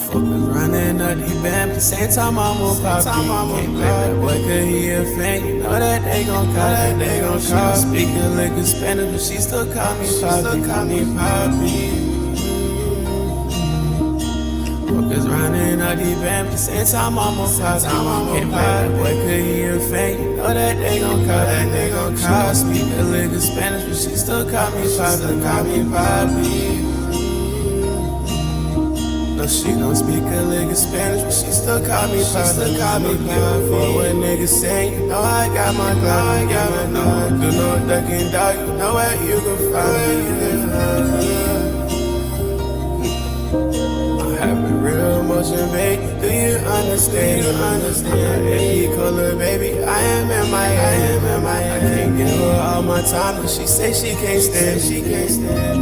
Motherfuckers running up the band, the same time I'm on pop. Can't blame that boy, cause he a fan. You know that they gon' call, that they gon' call. Speak a lick of Spanish, but she still call me Poppy. Motherfuckers running up the band, the same time I'm on pop. Can't blame that boy, cause he a fan. You know that they gon' call, that they gon' call. Speak a lick of Spanish, but she still call me Poppy. No, she don't speak a lick of Spanish, but she still call me Poppy. For what niggas say, you know I got my Glock, do no ducking dog, you know where you can find me. I'm having real emotion, baby. Do you understand? If you call her baby, I am MIA. I can't give her all my time, but she say she can't stand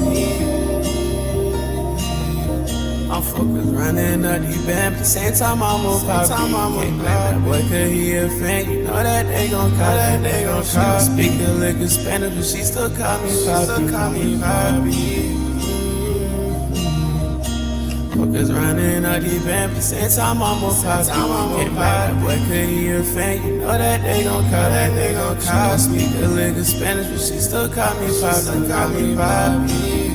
me. Motherfuckers running up the band, but the same time I'm on pop. Can't blame that boy, cause he a fan. You know that they gon' call, She don't speak a lick of Spanish, but she still call me Poppy. Motherfuckers running up the band, but the same time I'm on pop. Can't blame that boy, cause he a fan. You know that they gon' call, She don't speak a lick of Spanish, but she still call me Poppy.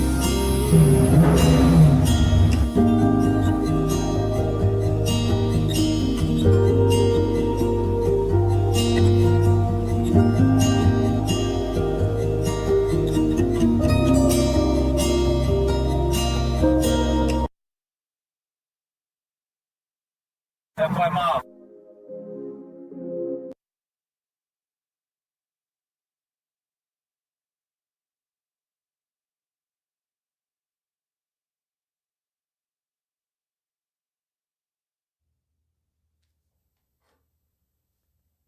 FYMOB.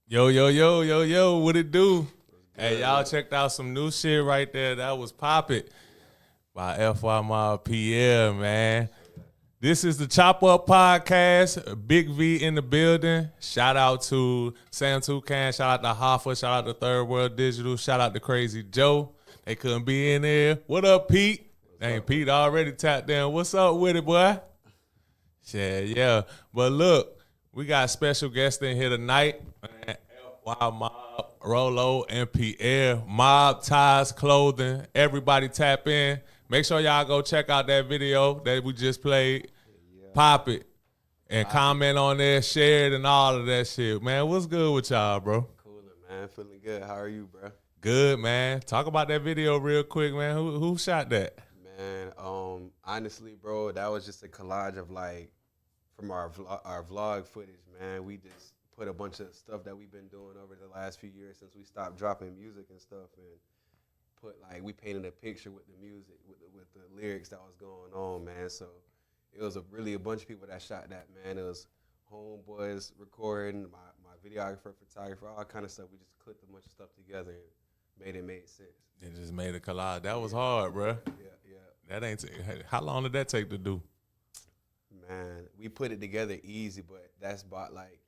Yo, what it do? Hey, y'all checked out some new shit right there. That was Pop It by FYMOB Pierre, man. This is the Chop Up Podcast. Big V in the building. Shout out to Sam Toucan. Shout out to Hoffa. Shout out to Third World Digital. Shout out to Crazy Joe. They couldn't be in there. What up, Pete? Pete already tapped in. What's up with it, boy? Yeah. But look, we got special guests in here tonight. FYMOB, Rolo, and Pierre. Mobties Clothing. Everybody tap in. Make sure y'all go check out that video that we just played. Pop it. And comment on there, share it, and all of that shit. Man, what's good with y'all, bro? Coolin', man. Feeling good. How are you, bro? Good, man. Talk about that video real quick, man. Who shot that? Man, honestly, bro, that was just a collage of, like, from our vlog footage, man. We just put a bunch of stuff that we've been doing over the last few years since we stopped dropping music and stuff, and we painted a picture with the music, with the lyrics that was going on, man. So it was really a bunch of people that shot that, man. It was homeboys recording, my videographer, photographer, all kind of stuff. We just clipped a bunch of stuff together and made sense. It just made a collage. That was hard, bro. Yeah. That ain't. How long did that take to do? Man, we put it together easy, but that's about like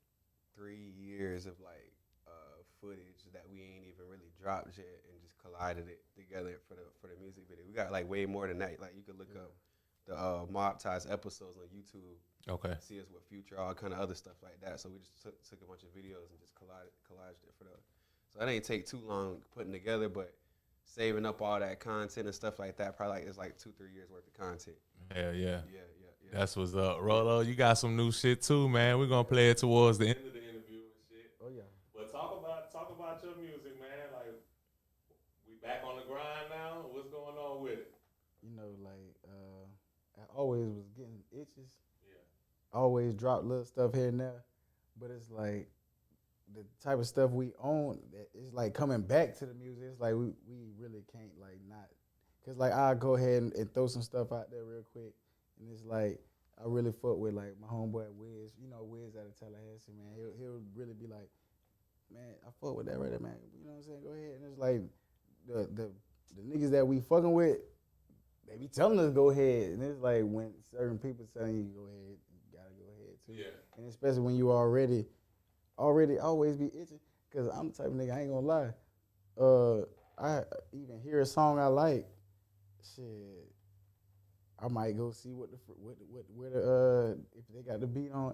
3 years of like footage that we ain't even really dropped yet, and just collided it together for the music video. We got like way more than that. Like you could look up the Mobties episodes on YouTube. Okay. See us with Future, all kind of other stuff like that. So we just took a bunch of videos and just collaged it for the. So that ain't take too long putting together, but saving up all that content and stuff like that, probably it's like 2-3 years worth of content. Hell yeah. Yeah. That's what's up. Rolo, you got some new shit too, man. We're gonna play it towards the end of the interview and shit. Oh yeah. But talk about your music, man. Like, we back on the grind now. What's going on with it? You know, like I always was getting itches. Yeah. Always drop little stuff here and there, but it's like the type of stuff we own. It's like coming back to the music. It's like we really can't like not, cause like I'll go ahead and throw some stuff out there real quick, and it's like I really fuck with like my homeboy Wiz. You know Wiz out of Tallahassee, man. He'll really be like, man, I fuck with that right there, man. You know what I'm saying? Go ahead. And it's like the niggas that we fucking with, they be telling us go ahead. And it's like when certain people telling you go ahead, you gotta go ahead too. Yeah. And especially when you already always be itching. Cause I'm the type of nigga, I ain't gonna lie. I even hear a song I like, shit, I might go see what the if they got the beat on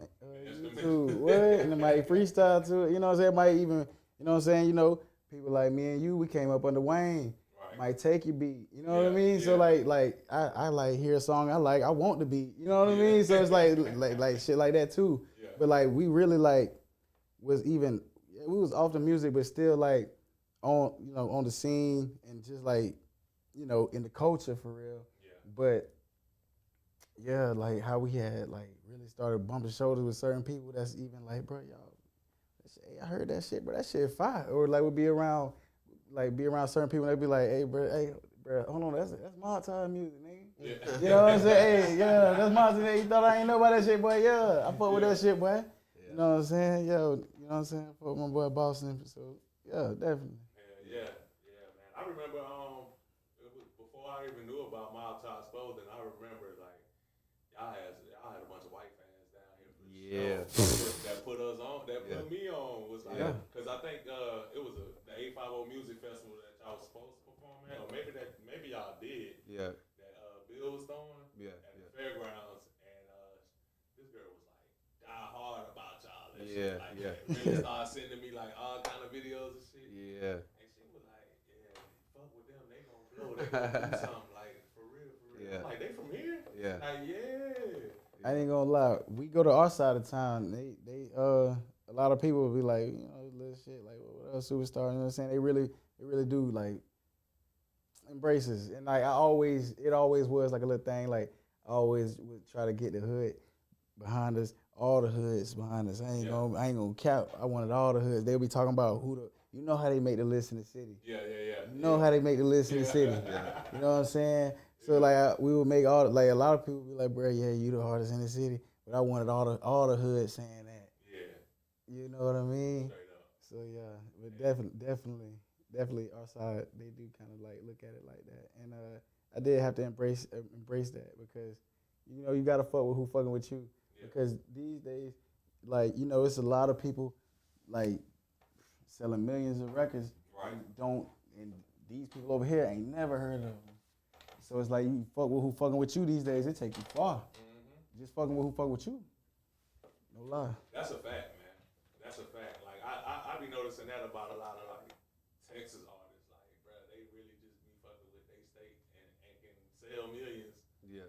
YouTube, what, and it might freestyle to it. You know what I'm saying? Might even, you know what I'm saying? You know, people like me and you, we came up under Wayne. Right. Might take your beat. You know what I mean? So like I like hear a song I like. I want the beat. You know what I mean? So it's like shit like that too. Yeah. But like we really like we was off the music, but still like on the scene and just like in the culture for real. Yeah. But yeah, like how we had like really started bumping shoulders with certain people. That's even like, bro, y'all, hey, I heard that shit, bro. That shit fire. Or like we'd be around certain people and they'd be like, hey, bro, hold on, that's Mobties music, nigga. Yeah. You know what I'm saying? Hey, yeah, that's Mobties. Nigga. You thought I ain't know about that shit, boy? Yeah, I fuck with that shit, boy. Yeah. You know what I'm saying? Yo, you know what I'm saying? I fuck with my boy Boston. So yeah, definitely. Yeah, man. I remember it was before I even knew about Mobties Clothing. I remember like y'all had a bunch of white fans down here for sure. That put us on. That put me on was like because I think it was the FYMOB music festival that y'all was supposed to perform at, or maybe y'all did. Yeah. That Bill was throwing at the fairgrounds, and this girl was like die hard about y'all. And shit, like, really started sending me like all kind of videos and shit. Yeah. And she was like, yeah, fuck with them, they gonna blow, they gonna do something like for real. Yeah. I'm like, they from here? Yeah. Like, yeah. I ain't gonna lie. We go to our side of town. They a lot of people will be like, little shit like what else superstar. You know what I'm saying? They really do like embraces. And like it always was like a little thing. Like I always would try to get the hood behind us, all the hoods behind us. I ain't gonna cap. I wanted all the hoods. They'll be talking about you know how they make the list in the city. Yeah. You know how they make the list in the city. You know what I'm saying? So like we would make a lot of people be like, bro, yeah, you the hardest in the city. But I wanted all the hoods saying that. Yeah. You know what I mean? Straight up. So yeah, but definitely our side, they do kind of like look at it like that. And I did have to embrace that because you gotta fuck with who fucking with you. Yeah. Because these days, like it's a lot of people like selling millions of records. Right. And these people over here ain't never heard of them. So it's like you fuck with who fucking with you these days. It take you far. Mm-hmm. Just fucking with who fuck with you. No lie. That's a fact, man. That's a fact. Like I be noticing that about a lot of like Texas artists. Like, bro, they really just be fucking with their state and can sell millions. Yeah.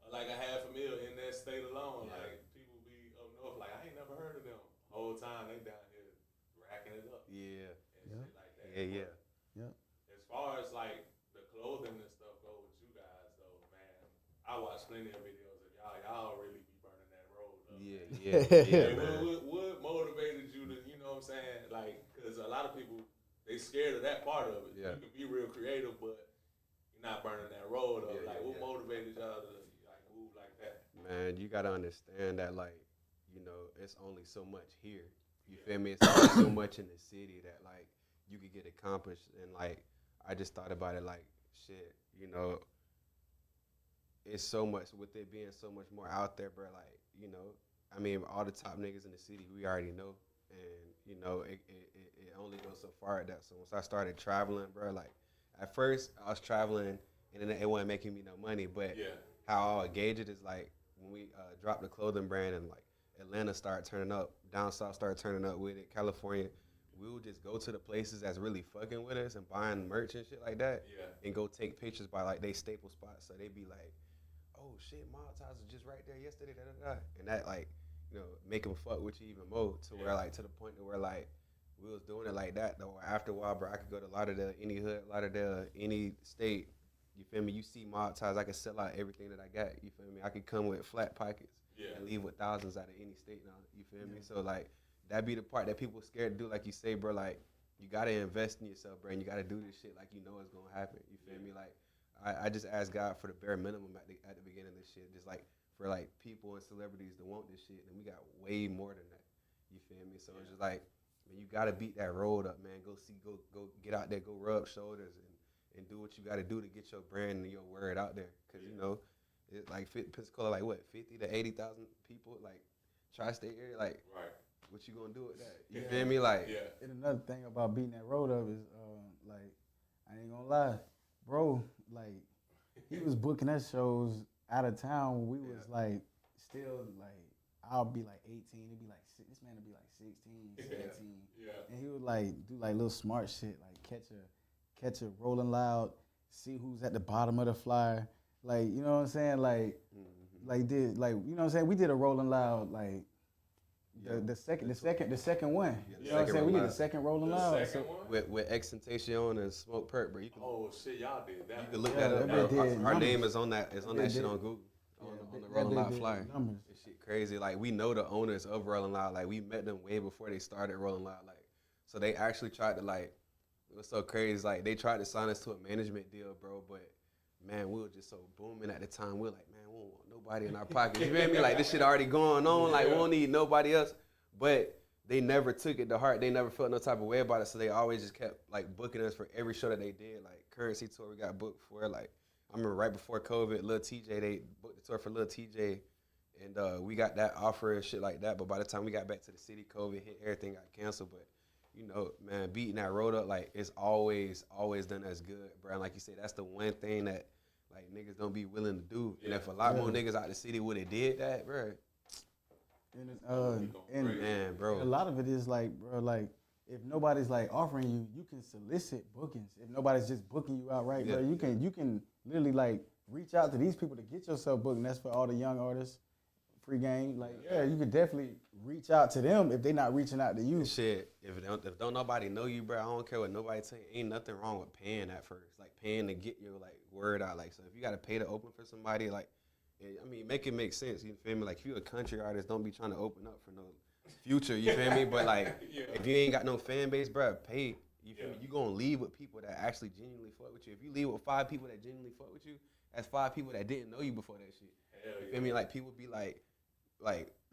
Like $500,000 in that state alone. Yeah. Like people be up north. Like I ain't never heard of them. Whole time they down here racking it up. Yeah. And shit like that. Yeah. As far as like the clothing and stuff go with you guys though, man, I watch plenty of videos of y'all really be burning that road up. Yeah. What motivated you to, you know what I'm saying? Like, because a lot of people, they scared of that part of it. Yeah. You can be real creative, but you're not burning that road up. What motivated y'all to like move like that? Man, you gotta understand that like, it's only so much here. You feel me? It's only so much in the city that like you could get accomplished. And like I just thought about it like shit, it's so much with it being so much more out there, bro. Like, I mean, all the top niggas in the city we already know, and it only goes so far at that. So once I started traveling, bro, like at first I was traveling and then it wasn't making me no money, but how I'll gauge it is like when we dropped the clothing brand and like Atlanta started turning up, down south started turning up with it, California. We would just go to the places that's really fucking with us and buying merch and shit like that, and go take pictures by like they staple spots. So they be like, "Oh shit, Mobties was just right there yesterday." And that like, make them fuck with you even more to where like to the point to where like we was doing it like that though. After a while, bro, I could go to Lauderdale, any hood, Lauderdale, any state. You feel me? You see Mobties, I can sell out everything that I got. You feel me? I could come with flat pockets and leave with thousands out of any state now. You feel me? So like. That be the part that people scared to do, like you say, bro. Like you gotta invest in yourself, bro, and you gotta do this shit like it's gonna happen. You feel me? Like I just asked God for the bare minimum at the beginning of this shit, just like for like people and celebrities to want this shit, and we got way more than that. You feel me? So it's just like, man, you gotta beat that road up, man. Go get out there, go rub shoulders, and do what you gotta do to get your brand and your word out there, cause it's like Pensacola, like what 50 to 80,000 people, like tri-state area, like. Right. What you gonna do with that? You feel me? Like, And another thing about beating that road up is, like, I ain't gonna lie, bro, like, he was booking us shows out of town. We was like still like I'll be like 18. He'd be like this man would be like 16, 17. Yeah. And he would like do like little smart shit like catch a Rolling Loud, see who's at the bottom of the flyer. Like, you know what I'm saying? Like you know what I'm saying? We did a Rolling Loud like the second one. You know what I'm saying? We did the second Rolling Loud. Second one? With Extentation and Smoke Perk, bro. You can, Oh shit, y'all did that. you can look that up, bro. did Our numbers. name is on that shit on Google. On the Rolling Loud flyer. Numbers. This shit crazy. Like, we know the owners of Rolling Loud. Like, we met them way before they started Rolling Loud. Like, so they actually tried to, like, it was so crazy. Like, they tried to sign us to a management deal, bro. But, man, we were just so booming at the time. We were like, man, we don't want nobody in our pocket. You feel me? Like, this shit already going on. Like, we don't need nobody else. But they never took it to heart. They never felt no type of way about it. So they always just kept, like, booking us for every show that they did. Like, Currency Tour we got booked for. Like, I remember right before COVID, Lil TJ, they booked the tour for Lil TJ. And we got that offer and shit like that. But by the time we got back to the city, COVID hit, everything got canceled. But, you know, man, beating that road up, like, it's always done as good, bro. And like you said, that's the one thing that, like, niggas don't be willing to do. And if a lot more niggas out the city would have did that, bro. And Man, bro. a lot of it is like, bro, like, if nobody's like offering you, you can solicit bookings. If nobody's just booking you outright, bro, you can literally like reach out to these people to get yourself booked. And that's for all the young artists. Free game, like you could definitely reach out to them if they're not reaching out to you. Shit, if don't nobody know you, bro, I don't care what nobody tell you. Ain't nothing wrong with paying at first, like paying to get your like word out. Like, so if you gotta pay to open for somebody, like, I mean, make it make sense. You feel me? Like, if you a country artist, don't be trying to open up for no future. You feel me? But like, if you ain't got no fan base, bro, pay. You feel me? You gonna leave with people that actually genuinely fuck with you. If you leave with 5 people that genuinely fuck with you, that's 5 people that didn't know you before that shit. You feel me? Like, people be like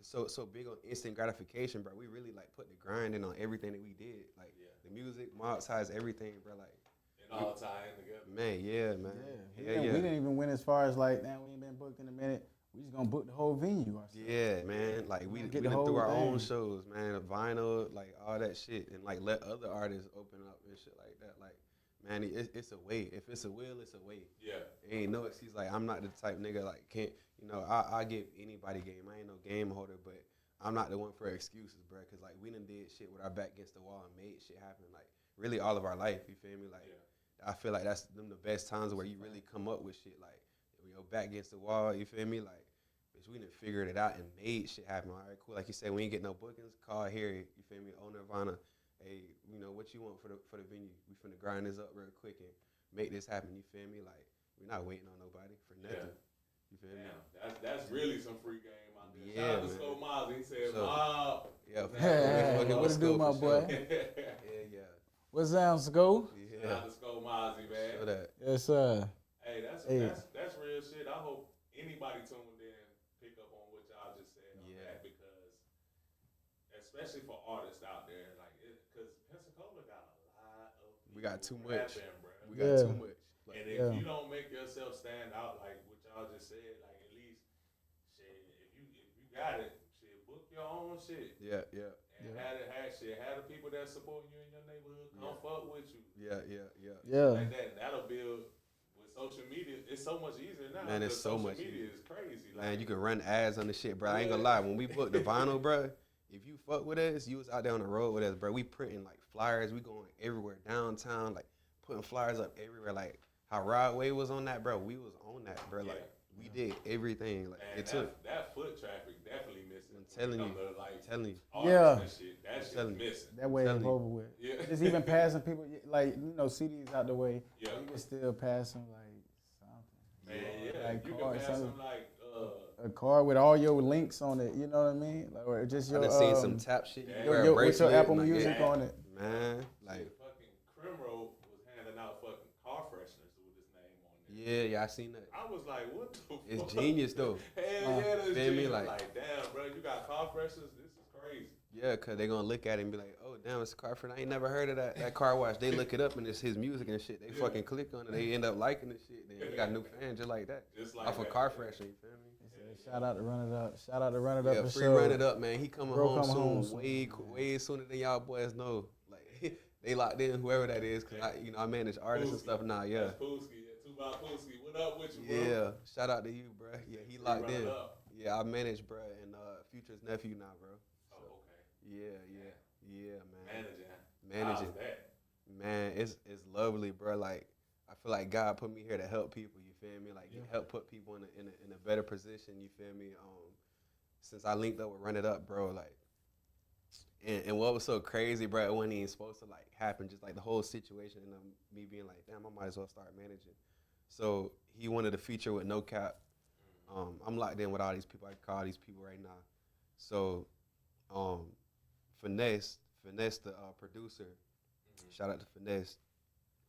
so big on instant gratification, bro. We really like put the grind in on everything that we did. Like the music, Mobties, everything, bro. Like, and all tie in together. Man. We didn't even win as far as like, man, we ain't been booked in a minute. We just gonna book the whole venue ourselves. Yeah, man. Like, we Get done the whole through our thing. own shows, man. Vinyl, like all that shit, and like let other artists open up and shit like that. Like, man, it's a way. If it's a will, it's a way. Yeah. Ain't no excuse. Like, I'm not the type nigga like can't. You know, I give anybody game. I ain't no game holder, but I'm not the one for excuses, bro. Cause like, we done did shit with our back against the wall and made shit happen. Like, really all of our life. You feel me? Like, I feel like that's them the best times where you really come up with shit. Like, your back against the wall. You feel me? Like, bitch, we done figured it out and made shit happen. All right, cool. Like you said, we ain't get no bookings. Call Harry. You feel me? Owner Nirvana. Hey, you know what you want for the venue? We finna grind this up real quick and make this happen. You feel me? Like, we're not waiting on nobody for nothing. You feel me? That's really some free game out there. Yeah, Shout out to man. Skull Miles. He said, So, Mob. Yeah. Hey, what it do, my boy? Yeah. What's down, Sko? Shout out to Skull Mozzie, man. Show that. Yes, sir. Hey, that's real shit. I hope anybody tuned in pick up on what y'all just said on that, because especially for artists out there, like, because Pensacola got a lot of people. We got too much. rapping, bro. We got too much. Like, And if you don't make yourself stand out, like what y'all just said, like, at least, shit, if you got it, shit, book your own shit. Yeah. And have the people that support you in your neighborhood come fuck with you. Yeah. Like that'll build with social media. It's so much easier now. Man, it's so social much media easier. is crazy. Like, Man, you can run ads on the shit, bro. I ain't gonna lie. When we booked the vinyl, bro, if you fuck with us, you was out there on the road with us, bro. We printing like flyers. We going everywhere downtown, like putting flyers up everywhere. Like how Rodway was on that, bro. We was on that, bro. Like we did everything. Like man, it took. that foot traffic definitely missing. I'm telling you. Telling you. Yeah. That shit's missing. That way it's over with. Yeah. Just even passing people, like, you know, CDs out the way. Yeah. You can still pass them like something. Man, yeah. Like You card, can pass something. them like A card with all your links on it, you know what I mean? Like, or just I your done seen some tap shit. You wear a with your bracelet, Apple like, Music yeah. on it. Man, like fucking Crimro was handing out fucking car fresheners with his name on there. yeah, I seen that. I was like, what the fuck? It's genius though. Hell yeah, that's feel me? genius. Like, Damn, bro, you got car fresheners? This is crazy. Yeah, cause they gonna look at it and be like, oh damn, it's a car friend. I ain't never heard of that car wash. They look it up and it's his music and shit. They fucking click on it. They end up liking the shit. Then you got new fans just like that. Just like off that. a car freshener, you feel me? Shout out to Run It Up. Shout out to Run It Up. Yeah, for free sure. Run It Up, man. He coming Bro, home come soon. home soon. Way sooner than y'all boys know. Like they locked in, whoever that is, cause I manage artists and stuff now. Yeah. That's Pooski. Yeah, by Pussy. What up with you, bro? Yeah, shout out to you, bro. Yeah, he locked in. Up. Yeah, I manage, bro, and Future's nephew now, bro. So, Oh, okay. Yeah, man. Managing. Managing. How's that? Man, it's lovely, bro. Like I feel like God put me here to help people. You feel me? Like help put people in a better position. You feel me? Since I linked up with Run It Up, bro, like, and what was so crazy, bro, it wasn't even supposed to like happen. Just like the whole situation, and me being like, damn, I might as well start managing. So he wanted a feature with no cap. I'm locked in with all these people. I call these people right now. So, Finesse, the producer. Shout out to Finesse.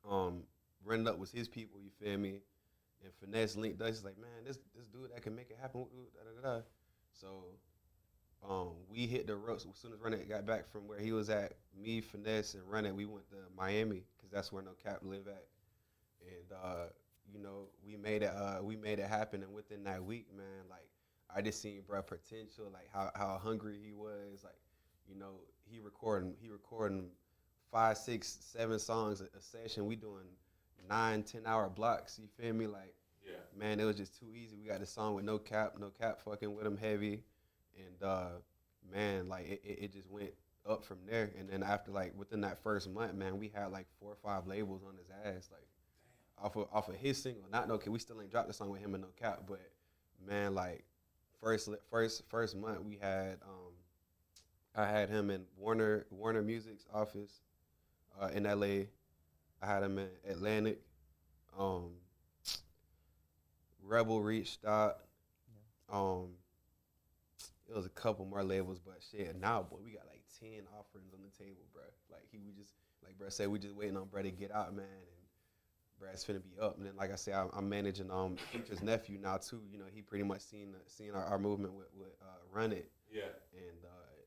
Run Up was his people. You feel me? And Finesse linked us. He's like, man, this dude that can make it happen. So, we hit the ropes as soon as Run It got back from where he was at. Me, Finesse, and Run It, we went to Miami because that's where No Cap live at. And you know, we made it happen. And within that week, man, like I just seen bro potential, like how hungry he was. Like, you know, he recording 5, 6, 7 songs a session. We doing 9-10 hour blocks. You feel me? Like, Yeah. man, it was just too easy. We got the song with no cap fucking with him heavy, and man, like it just went up from there. And then after like within that first month, man, we had like 4 or 5 labels on his ass, like off of his single. Not no cap, we still ain't dropped the song with him and no cap, but man, like first month we had I had him in Warner Music's office in LA. I had him in Atlantic. Rebel reached out. It was a couple more labels, but shit, now, boy, we got like 10 offerings on the table, bro. Like, we just, like, bro said, we just waiting on bro to get out, man, and bro, it's finna be up. And then, like I said, I'm managing Future's nephew now, too. You know, he pretty much seen our movement with Run It. Yeah. And,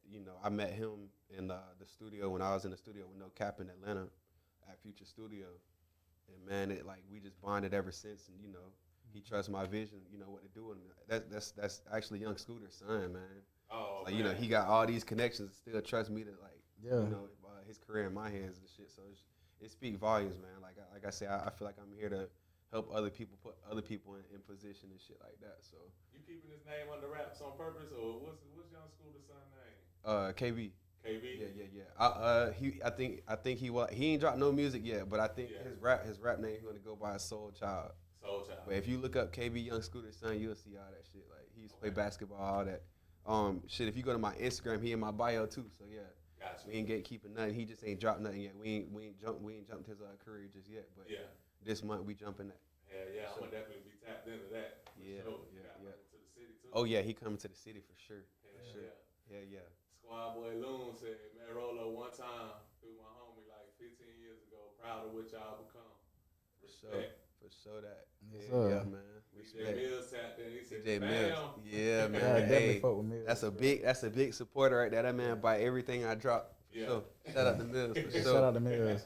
you know, I met him in the studio when I was in the studio with No Cap in Atlanta at Future Studio. And, man, it, like, we just bonded ever since, and, you know, he trusts my vision, you know, what to do. And that's actually Young Scooter's son, man. Oh, like, you know, he got all these connections, still trusts me to, like, you know, his career in my hands and shit. So it speaks volumes, man. Like I say, I feel like I'm here to help other people, put other people in position and shit like that. So you keeping his name under wraps on purpose, or what's Young Scooter's son name? KB. KB. Yeah. I think he ain't dropped no music yet, but I think his rap name is gonna go by Soul Child. Soul Child. But if you look up KB Young Scooter's son, you'll see all that shit. Like, he used to play basketball, all that. Shit, if you go to my Instagram, he in my bio too. So yeah, gotcha. We ain't gatekeeping nothing. He just ain't dropped nothing yet. We ain't jumped his career just yet. But this month we jumping that. Yeah, I'm gonna definitely be tapped into that. Yeah. To the city too. Oh yeah, he coming to the city for sure. Yeah. Squad Boy Loon said, man, Rolo, one time through my homie like 15 years ago, proud of what y'all become. Respect. For sure that. Yeah, man. DJ Mills tapped in. He said, DJ bam. Mills. Yeah, man. Yeah, I definitely fuck with Mills. That's a big supporter right there. That man buy everything I drop. Yeah. So shout out to Mills for sure. Shout out to Mills.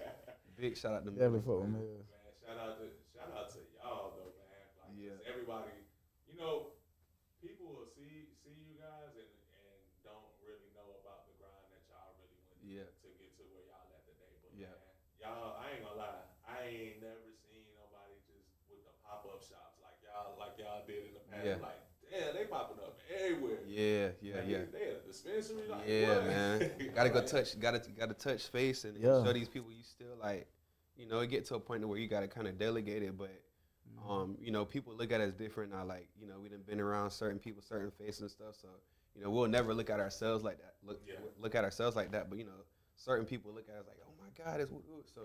Big shout out to Mills. Definitely fuck with Mills. Man, shout out to y'all though, man. Like, Yeah. everybody, you know, people will see you guys and don't really know about the grind that y'all really went through to get to where y'all at today. But man, y'all, I ain't gonna lie, I ain't never seen nobody just with the pop-up shops like y'all did in the past. Yeah. Like, damn, they popping up everywhere. Yeah. They at a dispensary, like, Yeah, what? man. Gotta go touch. Gotta touch face and show these people you still like. You know, it get to a point where you gotta kind of delegate it, but you know, people look at us different now. Like, you know, we done been around certain people, certain faces and stuff. So, you know, we'll never look at ourselves like that. Look at ourselves like that. But you know, certain people look at us like, oh my God, it's woo. So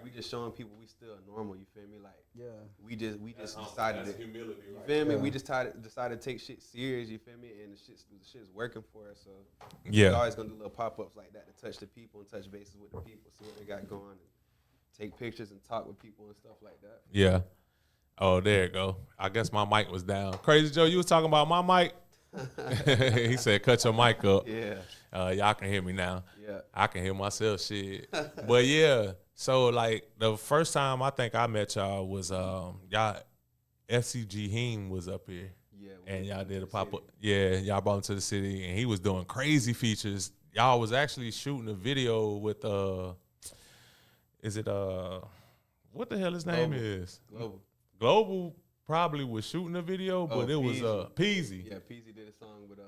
we just showing people we still normal. You feel me? Like, we just decided that's to. humility, You right? feel me? We just decided to take shit serious. You feel me? And the shit's working for us. So Yeah. we're always gonna do little pop ups like that to touch the people and touch bases with the people, see what they got going, and take pictures and talk with people and stuff like that. Yeah. Oh, there you go. I guess my mic was down. Crazy Joe, you was talking about my mic? He said, cut your mic up. Yeah. Y'all can hear me now. Yeah. I can hear myself, shit. But yeah, so like the first time I think I met y'all was y'all FCG Heem was up here. Yeah. And y'all did a pop-up. Yeah, y'all brought him to the city and he was doing crazy features. Y'all was actually shooting a video with is it what the hell his name is? Global probably was shooting the video, but it was Peasy. Peasy. Yeah, Peasy did a song with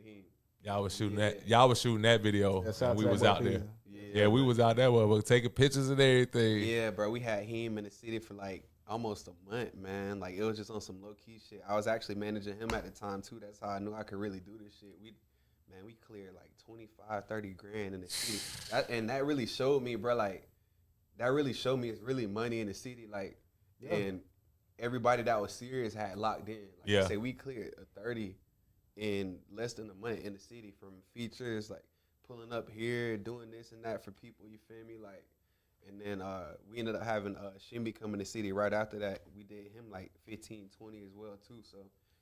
him. Y'all was shooting that. Y'all was shooting that video. Yeah, shout And out we to was that boy out there. Peasy. Yeah, we was out there. We were taking pictures and everything. Yeah, bro, we had him in the city for like almost a month, man. Like it was just on some low key shit. I was actually managing him at the time too. That's how I knew I could really do this shit. We cleared like 25, 30 grand in the city. That really showed me, bro, like that really showed me it's really money in the city. Like, and everybody that was serious had locked in. Like I say, we cleared a 30 in less than a month in the city from features, like pulling up here, doing this and that for people, you feel me? Like, and then we ended up having Shimby come in the city right after that. We did him like 15, 20 as well too. So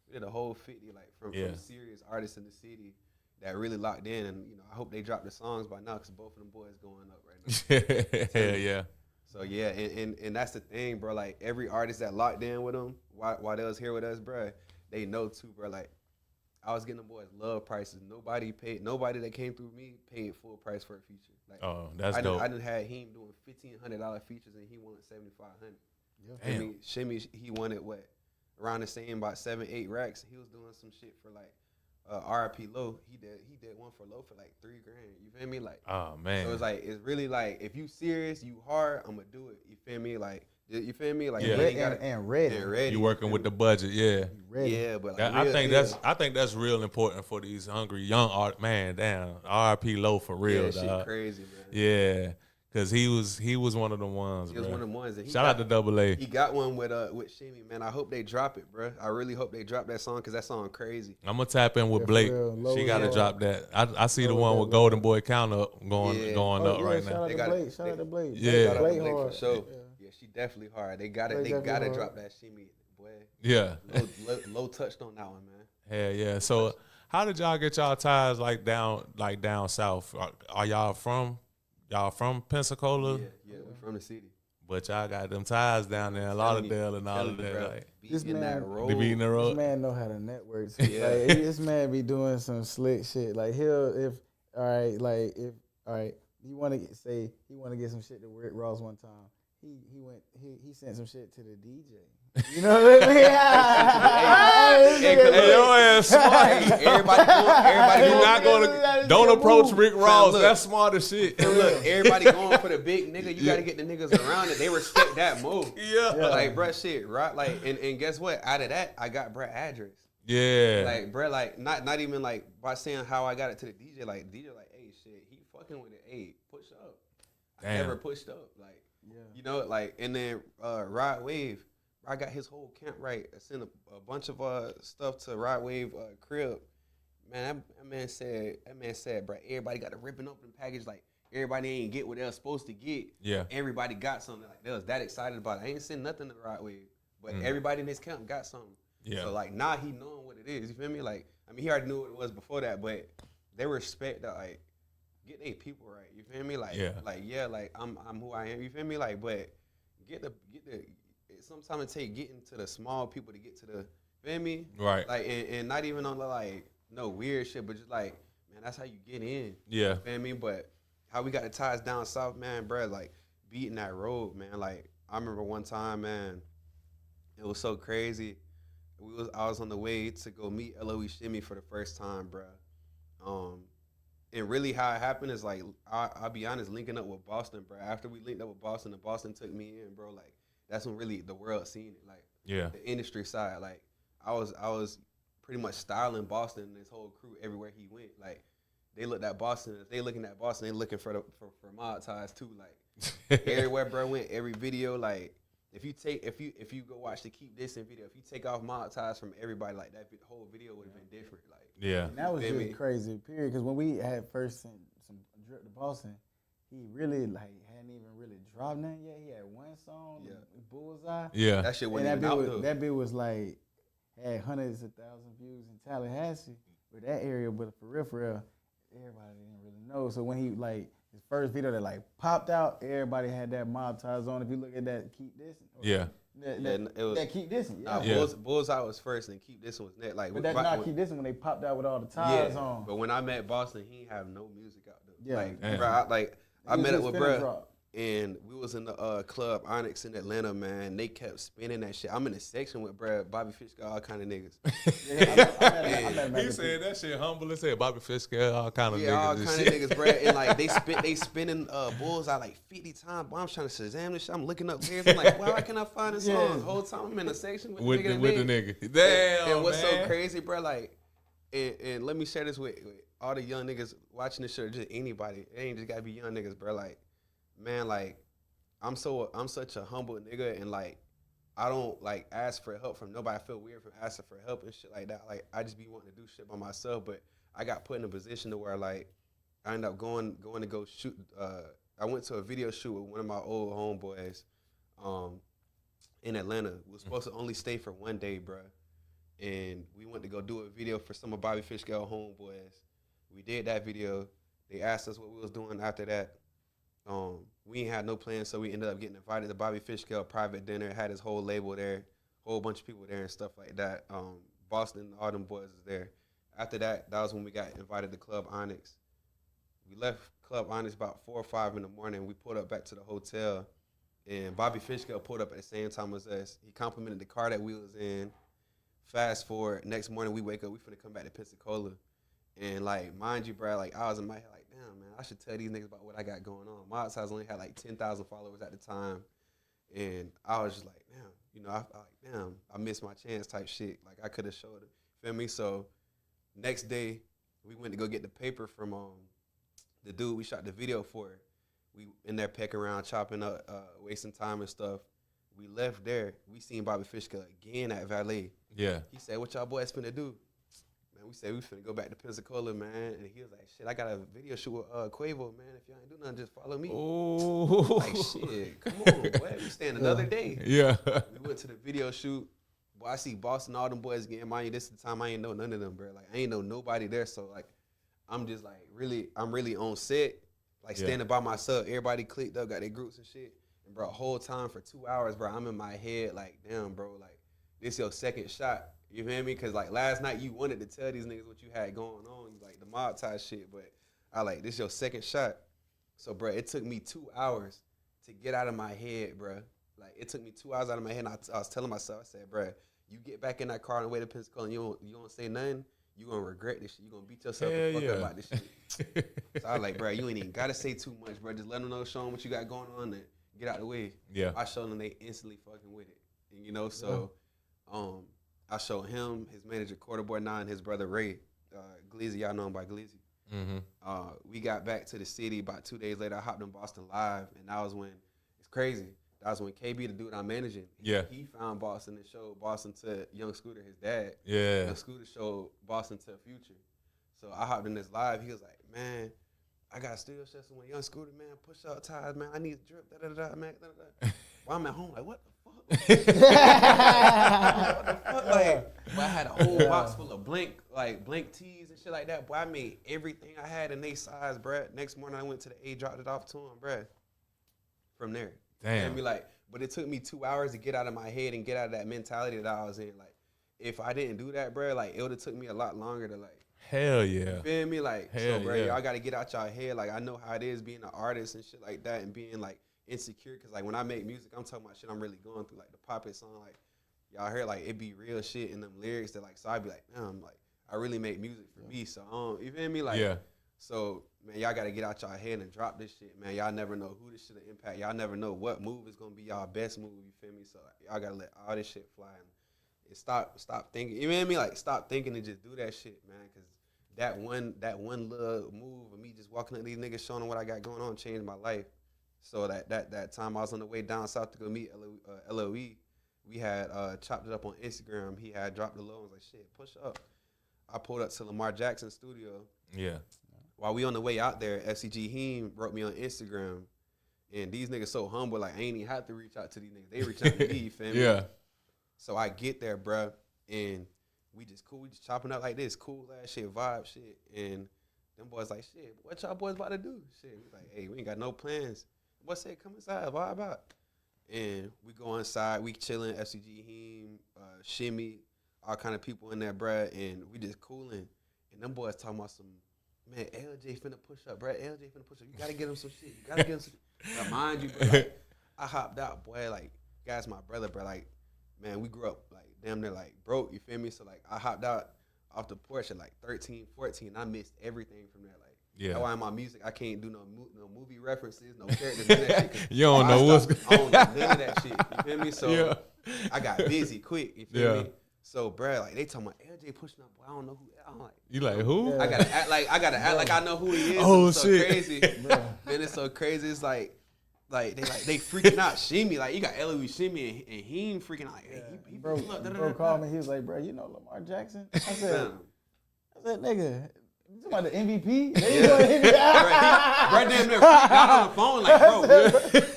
we did a whole 50 like from serious artists in the city that really locked in. And, you know, I hope they drop the songs by now because both of them boys going up right now. Hell yeah. So yeah, and that's the thing, bro. Like every artist that locked in with them while they was here with us, bro, they know too, bro. Like I was getting them boys love prices. Nobody that came through me paid full price for a feature. Like that's dope. I done had him doing $1,500 features and he wanted $7,500. Damn. I mean, Shimmy, he wanted what around the same about 7-8 racks. He was doing some shit for like RIP Low. He did one for Low for like $3,000. You feel me? Like, oh man. So it's like it's really like if you serious, you hard, I'ma do it. You feel me? Like you feel me? Like and ready. You working with the budget, yeah. Yeah, but like, I think that's real important for these hungry young art. Man, damn, RIP Low for real, yeah, dog. shit crazy, man. Yeah, because he was one of the ones. He was one of the ones. And Shout out to Double A. He got one with Shimmy, man. I hope they drop it, bro. I really hope they drop that song because that song crazy. I'm gonna tap in with Blake. She gotta drop that. I see the one with Golden Boy Count Up going up right now. Shout out to Blake. Yeah, Blake for sure. Yeah, she definitely hard. They gotta drop that Shimmy, boy. Yeah. Low touched on that one, man. Hell yeah. So how did y'all get y'all ties like down south? Are y'all from Pensacola? Yeah, we from the city. But y'all got them ties down there, Lauderdale and all of that. Like, This man, they be in the road. This man know how to network. Like, this man be doing some slick shit. Like you want to say he want to get some shit to Rick Ross one time. He sent some shit to the DJ. You know what I mean? Hey, your ass smart. Everybody You're not gonna don't approach Rick Ross. That's smart as shit. Look, everybody going for the big nigga. You gotta get the niggas around it. They respect that move. Yeah. Like, bruh, shit, right? Like, and guess what? Out of that, I got bruh address. Yeah. Like, bruh, like, not even like by saying how I got it to the DJ. Like, DJ, like, hey, shit, he fucking with it. Hey, push up. I never pushed up. Like, you know, like, and then Rod Wave. I got his whole camp right. I sent a bunch of stuff to Rod Wave crib. Man, that man said, bro, everybody got a ripping open package. Like, everybody ain't get what they was supposed to get. Yeah. Everybody got something. Like, they was that excited about it. I ain't sent nothing to Rod Wave, but everybody in his camp got something. Yeah. So, like, now he knowing what it is. You feel me? Like, I mean, he already knew what it was before that, but they respect that, like, get their people right. You feel me? Like, I'm who I am. You feel me? Like, but get the sometimes it take getting to the small people to get to the, feel me? Right. Like, and not even on the, like, no weird shit, but just like, man, that's how you get in. Yeah. You feel me? But how we got the ties down south, man, bro, like, beating that road, man. Like, I remember one time, man, it was so crazy. I was on the way to go meet Loe Shimmy for the first time, bro. And really how it happened is, like, I'll be honest, linking up with Boston, bro. After we linked up with Boston and Boston took me in, bro, like, that's when really the world seen it, like, the industry side. Like, I was pretty much styling Boston and his whole crew everywhere he went. Like, they looked at Boston. If they looking at Boston, they looking for mod ties too. Like, everywhere bro went, every video. Like, if you go watch the Keep This in video, if you take off mod ties from everybody, like, that whole video would have been different. Like, yeah, and that was just crazy. Period. Because when we had first sent some drip to Boston, he really hadn't even really dropped nothing yet. He had one song, Bullseye. Yeah, that shit wasn't even out though. That bit was like had hundreds of thousands of views in Tallahassee, but that area, but for real, everybody didn't really know. So when he like his first video that like popped out, everybody had that mob ties on. If you look at that, Keep This. That Keep This. Bullseye was first, and Keep This was next. Like, but that's not Keep This when they popped out with all the ties on. But when I met Boston, he didn't have no music out there. Yeah, like, bro, I met up with bro, And we was in the Club Onyx in Atlanta, man. They kept spinning that shit. I'm in the section with Bobby Fish, got all kind of niggas. He said that shit humble as hell. Bobby Fish, all kind of niggas. Yeah, all and kind of shit. niggas, bro. And like they spinning Bullseye like 50 times. Boy, I'm trying to Shazam this shit. I'm looking up lyrics. I'm like, why can I find this song? The whole time I'm in the section with the nigga. Damn, and what's man. so crazy, bro? Like, and let me share this with all the young niggas watching this shit, or just anybody. It ain't just gotta be young niggas, bro. Like, man, like. I'm such a humble nigga, and like I don't like ask for help from nobody. I feel weird from asking for help and shit like that. Like I just be wanting to do shit by myself, but I got put in a position to where like I ended up going to go shoot. I went to a video shoot with one of my old homeboys in Atlanta. We was supposed to only stay for 1 day, bro, and we went to go do a video for some of Bobby Fishkill homeboys. We did that video. They asked us what we was doing after that. We ain't had no plans, so we ended up getting invited to Bobby Fishkill private dinner. Had his whole label there, whole bunch of people there and stuff like that. Boston, all them boys was there. After that, that was when we got invited to Club Onyx. We left Club Onyx about 4 or 5 in the morning. We pulled up back to the hotel, and Bobby Fishkill pulled up at the same time as us. He complimented the car that we was in. Fast forward, next morning we wake up, we finna come back to Pensacola. And like, mind you, bro, like I was in my head like, damn, man, I should tell these niggas about what I got going on. My size only had like 10,000 followers at the time. And I was just like, damn, you know, I missed my chance type shit. Like I could have showed it. Feel me? So next day, we went to go get the paper from the dude we shot the video for. We in there pecking around, chopping up, wasting time and stuff. We left there. We seen Bobby Fishkill again at Valet. Yeah. He said, what y'all boys finna do? Man, we said we finna go back to Pensacola, man. And he was like, shit, I got a video shoot with Quavo, man. If y'all ain't do nothing, just follow me. Oh. Like, shit, come on, boy. We staying another day. Yeah. We went to the video shoot. Boy, I see Boston, all them boys getting money. This is the time I ain't know none of them, bro. Like, I ain't know nobody there. So, like, I'm just, like, I'm really on set, like, standing by myself. Everybody clicked up, got their groups and shit. And, bro, whole time for 2 hours, bro, I'm in my head, like, damn, bro, like, this your second shot. You feel me? Because, like, last night you wanted to tell these niggas what you had going on, like, the mob tie shit. But I, like, this your second shot. So, bro, it took me 2 hours to get out of my head, bro. Like, it took me 2 hours out of my head, and I was telling myself, I said, bro, you get back in that car on the way to Pensacola and you don't say nothing, you going to regret this shit. You going to beat yourself the fuck up about this shit. So I was like, bro, you ain't even got to say too much, bro. Just let them know, show them what you got going on, and get out the way. Yeah. I showed them, they instantly fucking with it. And, you know, so I showed him, his manager, Quarterboy 9, his brother Ray, Gleazy, y'all know him by Gleazy. Mm-hmm. We got back to the city about 2 days later. I hopped in Boston Live, and that was when, it's crazy, that was when KB, the dude I'm managing, he found Boston and showed Boston to Young Scooter, his dad. Yeah. Young Scooter showed Boston to Future. So I hopped in this live. He was like, man, I got a studio session with Young Scooter, man. Push up ties, man. I need a drip, da-da-da-da, man. Da-da-da. While I'm at home, like, what the fuck? What the fuck? Like, boy, I had a whole box full of blank tees and shit like that. Boy, I made everything I had in they size, bruh. Next morning, I went to the A, dropped it off to him, bruh. From there. Damn. And like, but it took me 2 hours to get out of my head and get out of that mentality that I was in. Like, if I didn't do that, bruh, like, it would have took me a lot longer to, like, hell yeah. You feel me? Like, hell so, bro, yeah. y'all got to get out y'all head. Like, I know how it is being an artist and shit like that and being, like, insecure. Because, like, when I make music, I'm talking about shit I'm really going through. Like, the Pop It song, like, y'all heard, like, it be real shit in them lyrics that, like, so I be like, damn, like, I really make music for me. So, you feel me? Like, yeah. So, man, y'all got to get out y'all head and drop this shit, man. Y'all never know who this shit will impact. Y'all never know what move is going to be y'all best move, you feel me? So, y'all got to let all this shit fly and stop thinking. You feel me? Like, stop thinking and just do that shit, man. Because that one little move of me just walking up to these niggas showing them what I got going on changed my life. So that time I was on the way down south to go meet LOE, we had chopped it up on Instagram. He had dropped the low and was like, shit, push up. I pulled up to Lamar Jackson's studio. Yeah. While we on the way out there, FCG Heem wrote me on Instagram. And these niggas so humble, like I ain't even have to reach out to these niggas. They reach out to me, you feel me? Yeah. So I get there, bruh, and we just cool. We just chopping up like this, cool ass shit, vibe shit. And them boys like, shit, what y'all boys about to do? Shit, we like, hey, we ain't got no plans. Boy said, come inside, vibe out. And we go inside, we chilling, FCG Heem, Shimmy, all kind of people in there, bruh, and we just cooling. And them boys talking about some, man, LJ finna push up, bro. LJ finna push up. You gotta get him some shit. You gotta get him some shit. But mind you, bro, like, I hopped out, boy. Like, guy's my brother, bro. Like, man, we grew up, like, damn near, like, broke. You feel me? So, like, I hopped out off the porch at, like, 13, 14. I missed everything from there. Like, that's why in my music, I can't do no movie references, no characters, none of that shit. You don't know what's I don't know none of that shit. You feel me? So, I got busy quick. You feel me? So, bro, like, they talking about LJ pushing up. Boy, I don't know who. I'm like, you like who? I gotta act like I know who he is. Oh, it's so shit. crazy. Man, it's so crazy. It's like they freaking out. Shimmy, like you got Eloise Shimmy and he ain't freaking out. Like, hey, he Bro called me. He was like, bro, you know Lamar Jackson? I said, nigga, you talking about the MVP? Bro, damn near freaked out on the phone, like, bro.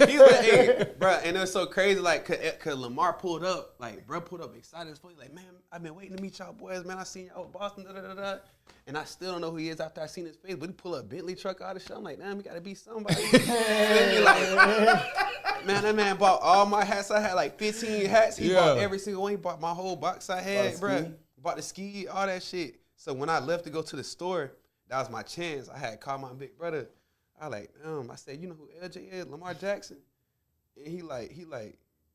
He's like, hey, bro, and it was so crazy, like, cause Lamar pulled up, like, bro pulled up excited as fuck, like, man, I've been waiting to meet y'all boys, man. I seen y'all with Boston, and I still don't know who he is after I seen his face, but he pull a Bentley truck out of shit. I'm like, damn, he gotta be somebody. Man, that man bought all my hats. I had like 15 hats. He bought every single one. He bought my whole box I had, bro. Bought the ski, all that shit. So when I left to go to the store, that was my chance. I had called my big brother. I like, I said, you know who LJ is? Lamar Jackson. And he like,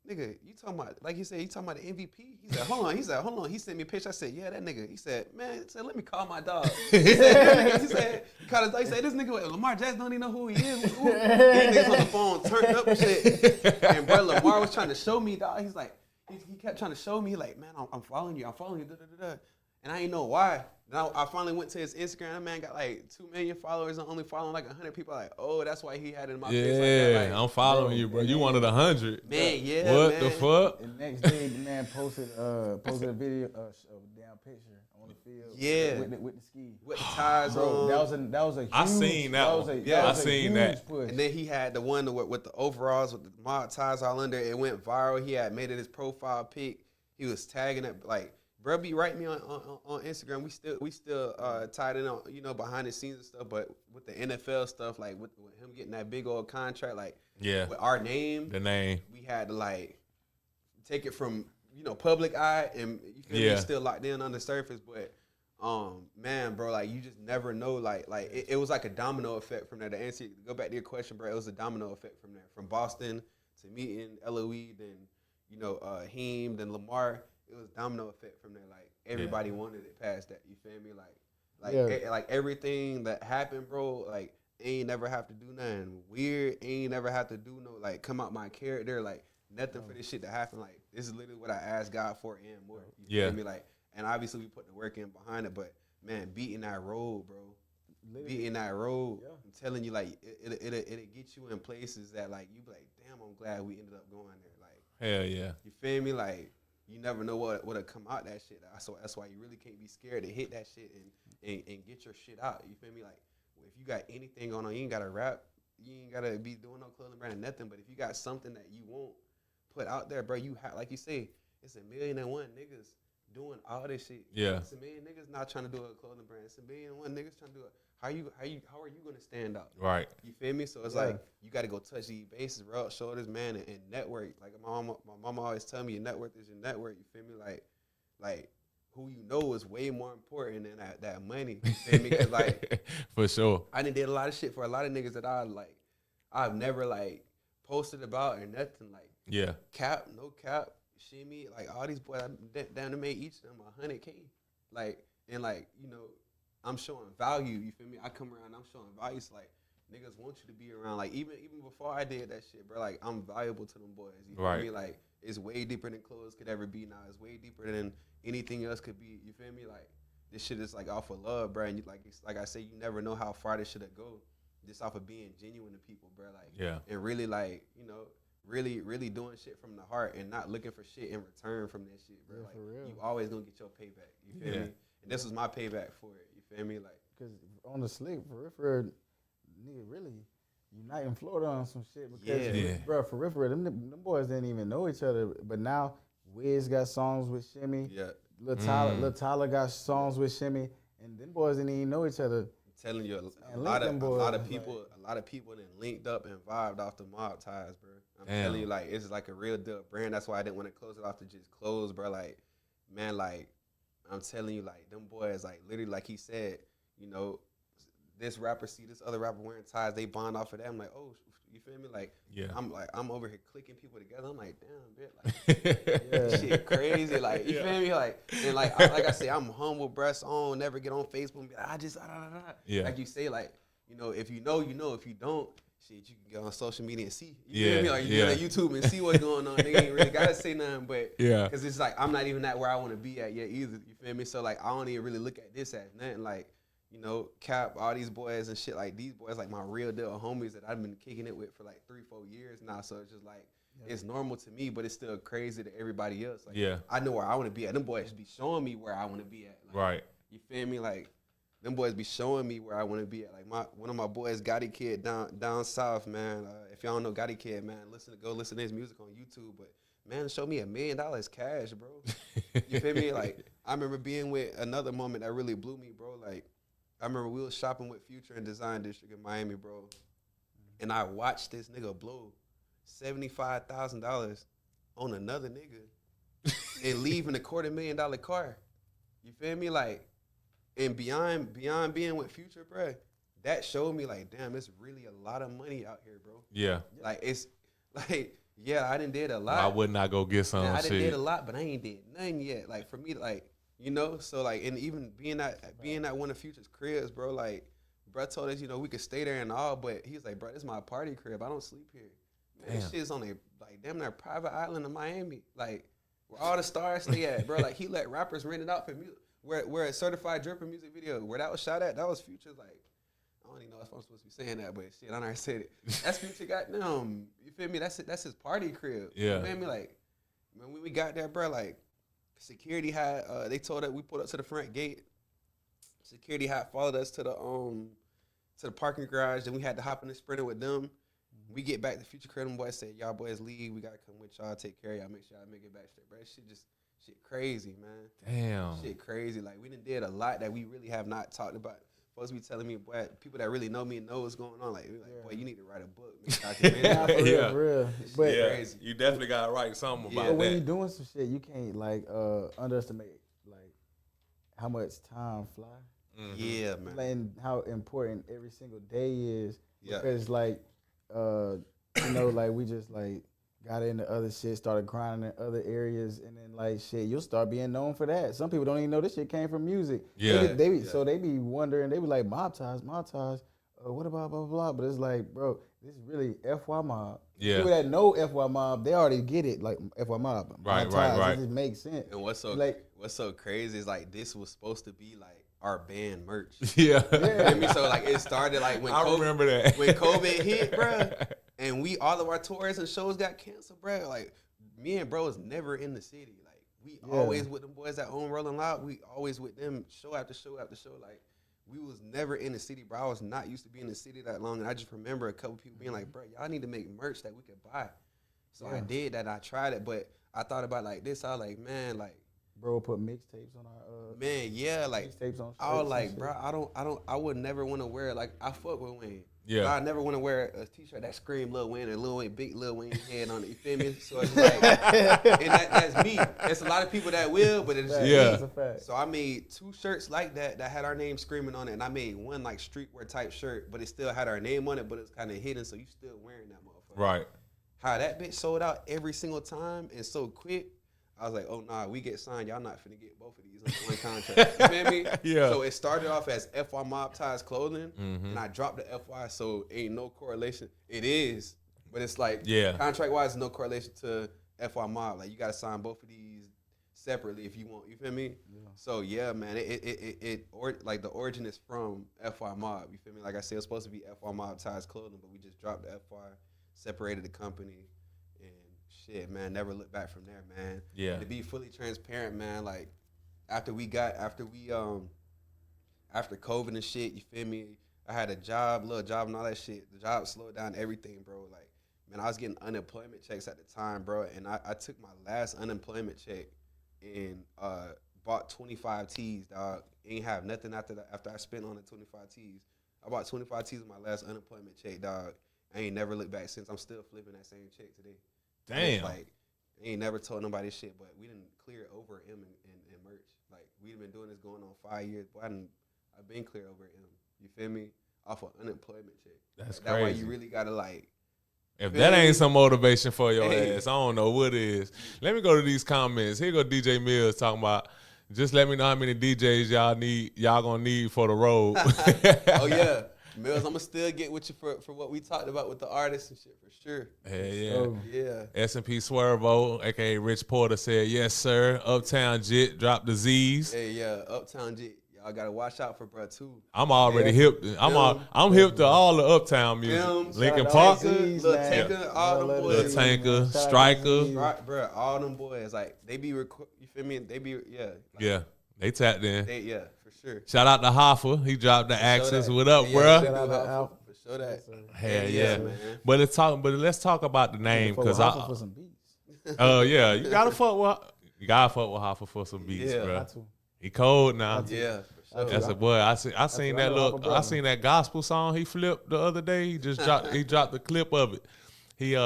nigga, you talking about, like he said, you talking about the MVP? He said, hold on. He sent me a picture. I said, yeah, that nigga. He said, man, let me call my dog. He said, he called his dog. He said, this nigga, Lamar Jackson don't even know who he is. These niggas on the phone turned up and shit. And bro, Lamar was trying to show me, dog. He's like, he kept trying to show me, like, man, I'm following you, And I didn't know why. Then I finally went to his Instagram. That man got like 2 million followers and only following like 100 people. Like, oh, that's why he had it in my face like that. Like, I'm following you, bro. You one of the 100. Man, yeah, What man. the fuck? And next day, the man posted a video, a damn picture on the field. With the ski. With the ties on. That was a huge. I seen that one. I seen that. Push. And then he had the one with the overalls with the mod ties all under. It went viral. He had made it his profile pic. He was tagging it like. Bro, be writing me on Instagram. We still tied in on, you know, behind the scenes and stuff. But with the NFL stuff, like with him getting that big old contract, like with our name, we had to like take it from, you know, public eye and you feel me, still locked in on the surface. But man, bro, like you just never know. Like it was like a domino effect from there. To answer, go back to your question, bro. It was a domino effect from there, from Boston to meeting LOE, then you know Heem, then Lamar. It was domino effect from there. Like everybody wanted it past that. You feel me? Like everything that happened, bro. Like ain't never have to do nothing weird. Ain't never have to do no like come out my character. Like nothing for this shit to happen. Like this is literally what I asked God for and more. You feel me? Like, and obviously we put the work in behind it. But man, beating that road, bro. Beating that road. I'm telling you, like it'll get you in places that like you be like, damn, I'm glad we ended up going there. Like hell yeah. You feel me? Like. You never know what'll come out that shit. So that's why you really can't be scared to hit that shit and get your shit out. You feel me? Like if you got anything going on, you ain't gotta rap, you ain't gotta be doing no clothing brand or nothing. But if you got something that you won't put out there, bro, you have, like you say, it's 1,000,001 niggas doing all this shit. Yeah. It's 1,000,000 niggas not trying to do a clothing brand. It's 1,000,001 niggas trying to do it. How are you gonna stand out? Right. You feel me? So it's like you got to go touch these bases, rub shoulders, man, and network. Like my mama always tell me, your network is your network. You feel me? Like who you know is way more important than that money. You feel me? 'Cause like for sure, I done did a lot of shit for a lot of niggas that I've never like posted about or nothing. Like cap, no cap, shimmy. Like all these boys, I down to make each of them $100K. Like and like you know. I'm showing value, you feel me? I come around, I'm showing value. It's like, niggas want you to be around. Like, even before I did that shit, bro, like, I'm valuable to them boys. You feel me? Like, it's way deeper than clothes could ever be now. It's way deeper than anything else could be. You feel me? Like, this shit is, like, off of love, bro. And, like I say, you never know how far this shit'll go just off of being genuine to people, bro. Like, and really, like, you know, really, really doing shit from the heart and not looking for shit in return from that shit, bro. Like, you always gonna get your payback. You feel me? And this was my payback for it. You feel me? Like, because on the slick, for nigga, really uniting Florida on some shit. Because, bro, for real, them boys didn't even know each other. But now, Wiz got songs with Shimmy. Yeah. Lil Tyler got songs with Shimmy. And them boys didn't even know each other. I'm telling you, a lot of people then linked up and vibed off the mob ties, bro. I'm telling you, like, it's like a real deal brand. That's why I didn't want to close it off to just close, bro. Like, man, like, I'm telling you, like, them boys, like, literally, like he said, you know, this rapper see this other rapper wearing ties, they bond off of that. I'm like, oh, you feel me? Like, Yeah. I'm over here clicking people together. I'm like, damn, bitch, like, this shit crazy. Like, you feel me? Like, and like I say, I'm humble, bruh. So I don't never get on Facebook and be like, Yeah. Like you say, like, you know. If you know, you know. If you don't, shit, you can go on social media and see. You feel me? Like, you go on YouTube and see what's going on. They ain't really gotta say nothing, but because it's like I'm not even at where I want to be at yet either. You feel me? So like, I don't even really look at this as nothing. Like, you know, Cap, all these boys and shit, like these boys, like my real deal homies that I've been kicking it with for like 3-4 years now. So it's just like, it's normal to me, but it's still crazy to everybody else. Like, I know where I want to be at. Them boys be showing me where I want to be at. Like, right. You feel me? Like, them boys be showing me where I want to be at. Like one of my boys, Gotti Kid, down south, man. If y'all don't know Gotti Kid, man, go listen to his music on YouTube. But man, show me $1 million cash, bro. You feel me? Like, I remember being with another moment that really blew me, bro. Like, I remember we was shopping with Future in Design District in Miami, bro. And I watched this nigga blow $75,000 on another nigga and leave in a $250,000 car. You feel me? Like, and beyond being with Future, bro, that showed me like, damn, it's really a lot of money out here, bro. Yeah. Like, it's like, yeah, I done did a lot. I would not go get some I shit. done did a lot, but I ain't did nothing yet. Like, for me, like, you know, so like, and even being at one of Future's cribs, bro, like, bro told us, you know, we could stay there and all, but he was like, bro, this is my party crib. I don't sleep here. Man, this shit's on a, like, damn near private island in Miami. Like, where all the stars stay at, bro. Like, he let rappers rent it out for music. Where a certified dripper music video, where that was shot at, that was Future's, like, I don't even know if I'm supposed to be saying that, but shit, I never said it. That's Future goddamn, you feel me? That's his party crib. Yeah. You feel me? Like, when we got there, bro, like, security had, they told us, we pulled up to the front gate. Security had followed us to the parking garage. Then we had to hop in the Sprinter with them. We get back to Future crib. Them boys said, y'all boys leave. We got to come with y'all, take care of y'all, make sure y'all make it back straight, bro. Shit crazy, man. Damn. Shit crazy. Like, we done did a lot that we really have not talked about. Folks be telling me, boy, people that really know me and know what's going on, like, boy, you need to write a book. For real. But crazy. You definitely gotta write something about but when that. you're doing some shit, you can't like underestimate like how much time fly. Mm-hmm. Yeah, man. And how important every single day is. Yeah. Because like you know, like we just like got into other shit, started grinding in other areas, and then like shit, you'll start being known for that. Some people don't even know this shit came from music. Yeah. So they be wondering, they be like, Mobties, what about blah, blah, blah. But it's like, bro, this is really FYMOB. Yeah. People that know FYMOB, they already get it, like FYMOB. Right. It just makes sense. And what's so crazy is like this was supposed to be like our band merch. Yeah. You know me? So like it started like when remember that. when COVID hit, bro, and all of our tours and shows got canceled, bro. Like me and bro was never in the city. Like we always with them boys that own Rolling Loud. We always with them show after show after show. Like we was never in the city, bro. I was not used to being in the city that long, and I just remember a couple people being like, bro, y'all need to make merch that we could buy. So I did that. And I tried it, but I thought about like this. I was like, man, like. Bro, put mixtapes on our man, yeah, like mixtapes on. I was like, bro, I would never want to wear like I fuck with Wayne. Yeah, I never want to wear a t-shirt that scream Lil Wayne and Lil Wayne, big Lil Wayne head on it. You feel me? So it's like, and that's me. There's a lot of people that will, but it's just me. That's a fact. So I made 2 shirts like that had our name screaming on it, and I made one like streetwear type shirt, but it still had our name on it, but it's kind of hidden, so you still wearing that motherfucker. Right. How that bitch sold out every single time and so quick. I was like, oh, nah, we get signed. Y'all not finna get both of these on one contract. You feel me? Yeah. So it started off as FY Mobties Clothing, and I dropped the FY, so ain't no correlation. It is, but it's like, contract-wise, no correlation to FY Mob. Like, you got to sign both of these separately if you want. You feel me? Yeah. So, yeah, man, like, the origin is from FY Mob. You feel me? Like I said, it was supposed to be FY Mobties Clothing, but we just dropped the FY, separated the company. Shit, man, never look back from there, man. Yeah. To be fully transparent, man, like after COVID and shit, you feel me? I had a little job and all that shit. The job slowed down everything, bro. Like, man, I was getting unemployment checks at the time, bro. And I took my last unemployment check and bought 25 tees, dog. Ain't have nothing after I spent on the 25 tees. I bought 25 tees with my last unemployment check, dog. I ain't never looked back since. I'm still flipping that same check today. Damn. Like, I ain't never told nobody shit, but we didn't clear it over M and merch. Like, we've been doing this going on 5 years, but I've been clear over M. You feel me? off of unemployment check. That's That's why crazy. you really gotta like. If that ain't some motivation for your ass, I don't know what is. Let me go to these comments. Here go DJ Mills talking about, just let me know how many DJs y'all gonna need for the road. Oh yeah, Mills, I'ma still get with you for what we talked about with the artists and shit for sure. Hell yeah. So, Yeah. S&P Swervo, aka Rich Porter, said, yes, sir. Uptown Jit dropped the Z's. Hey, yeah, Uptown J. Y'all gotta watch out for bruh too. I'm already hip. I'm hip to all the Uptown music. Linkin Park, Lil Tanker, all them boys. Lil Tanker, Striker. Right, bruh, all them boys, like, they be, you feel me? They be, yeah. Like, Yeah, they tapped in. yeah, for sure. Shout out to Hoffa. He dropped the Axis. that. What up, Yeah, bruh? shout out to Alpha. Alpha, for sure that. Hell Yeah, yeah. man. But let's talk about the name, because for some beats. yeah, you gotta fuck with Hoffa for some beats, Yeah. bruh. Got to. He cold now. Yeah, for sure. That's a boy. I seen that I seen that gospel song he flipped the other day. He just dropped the clip of it. He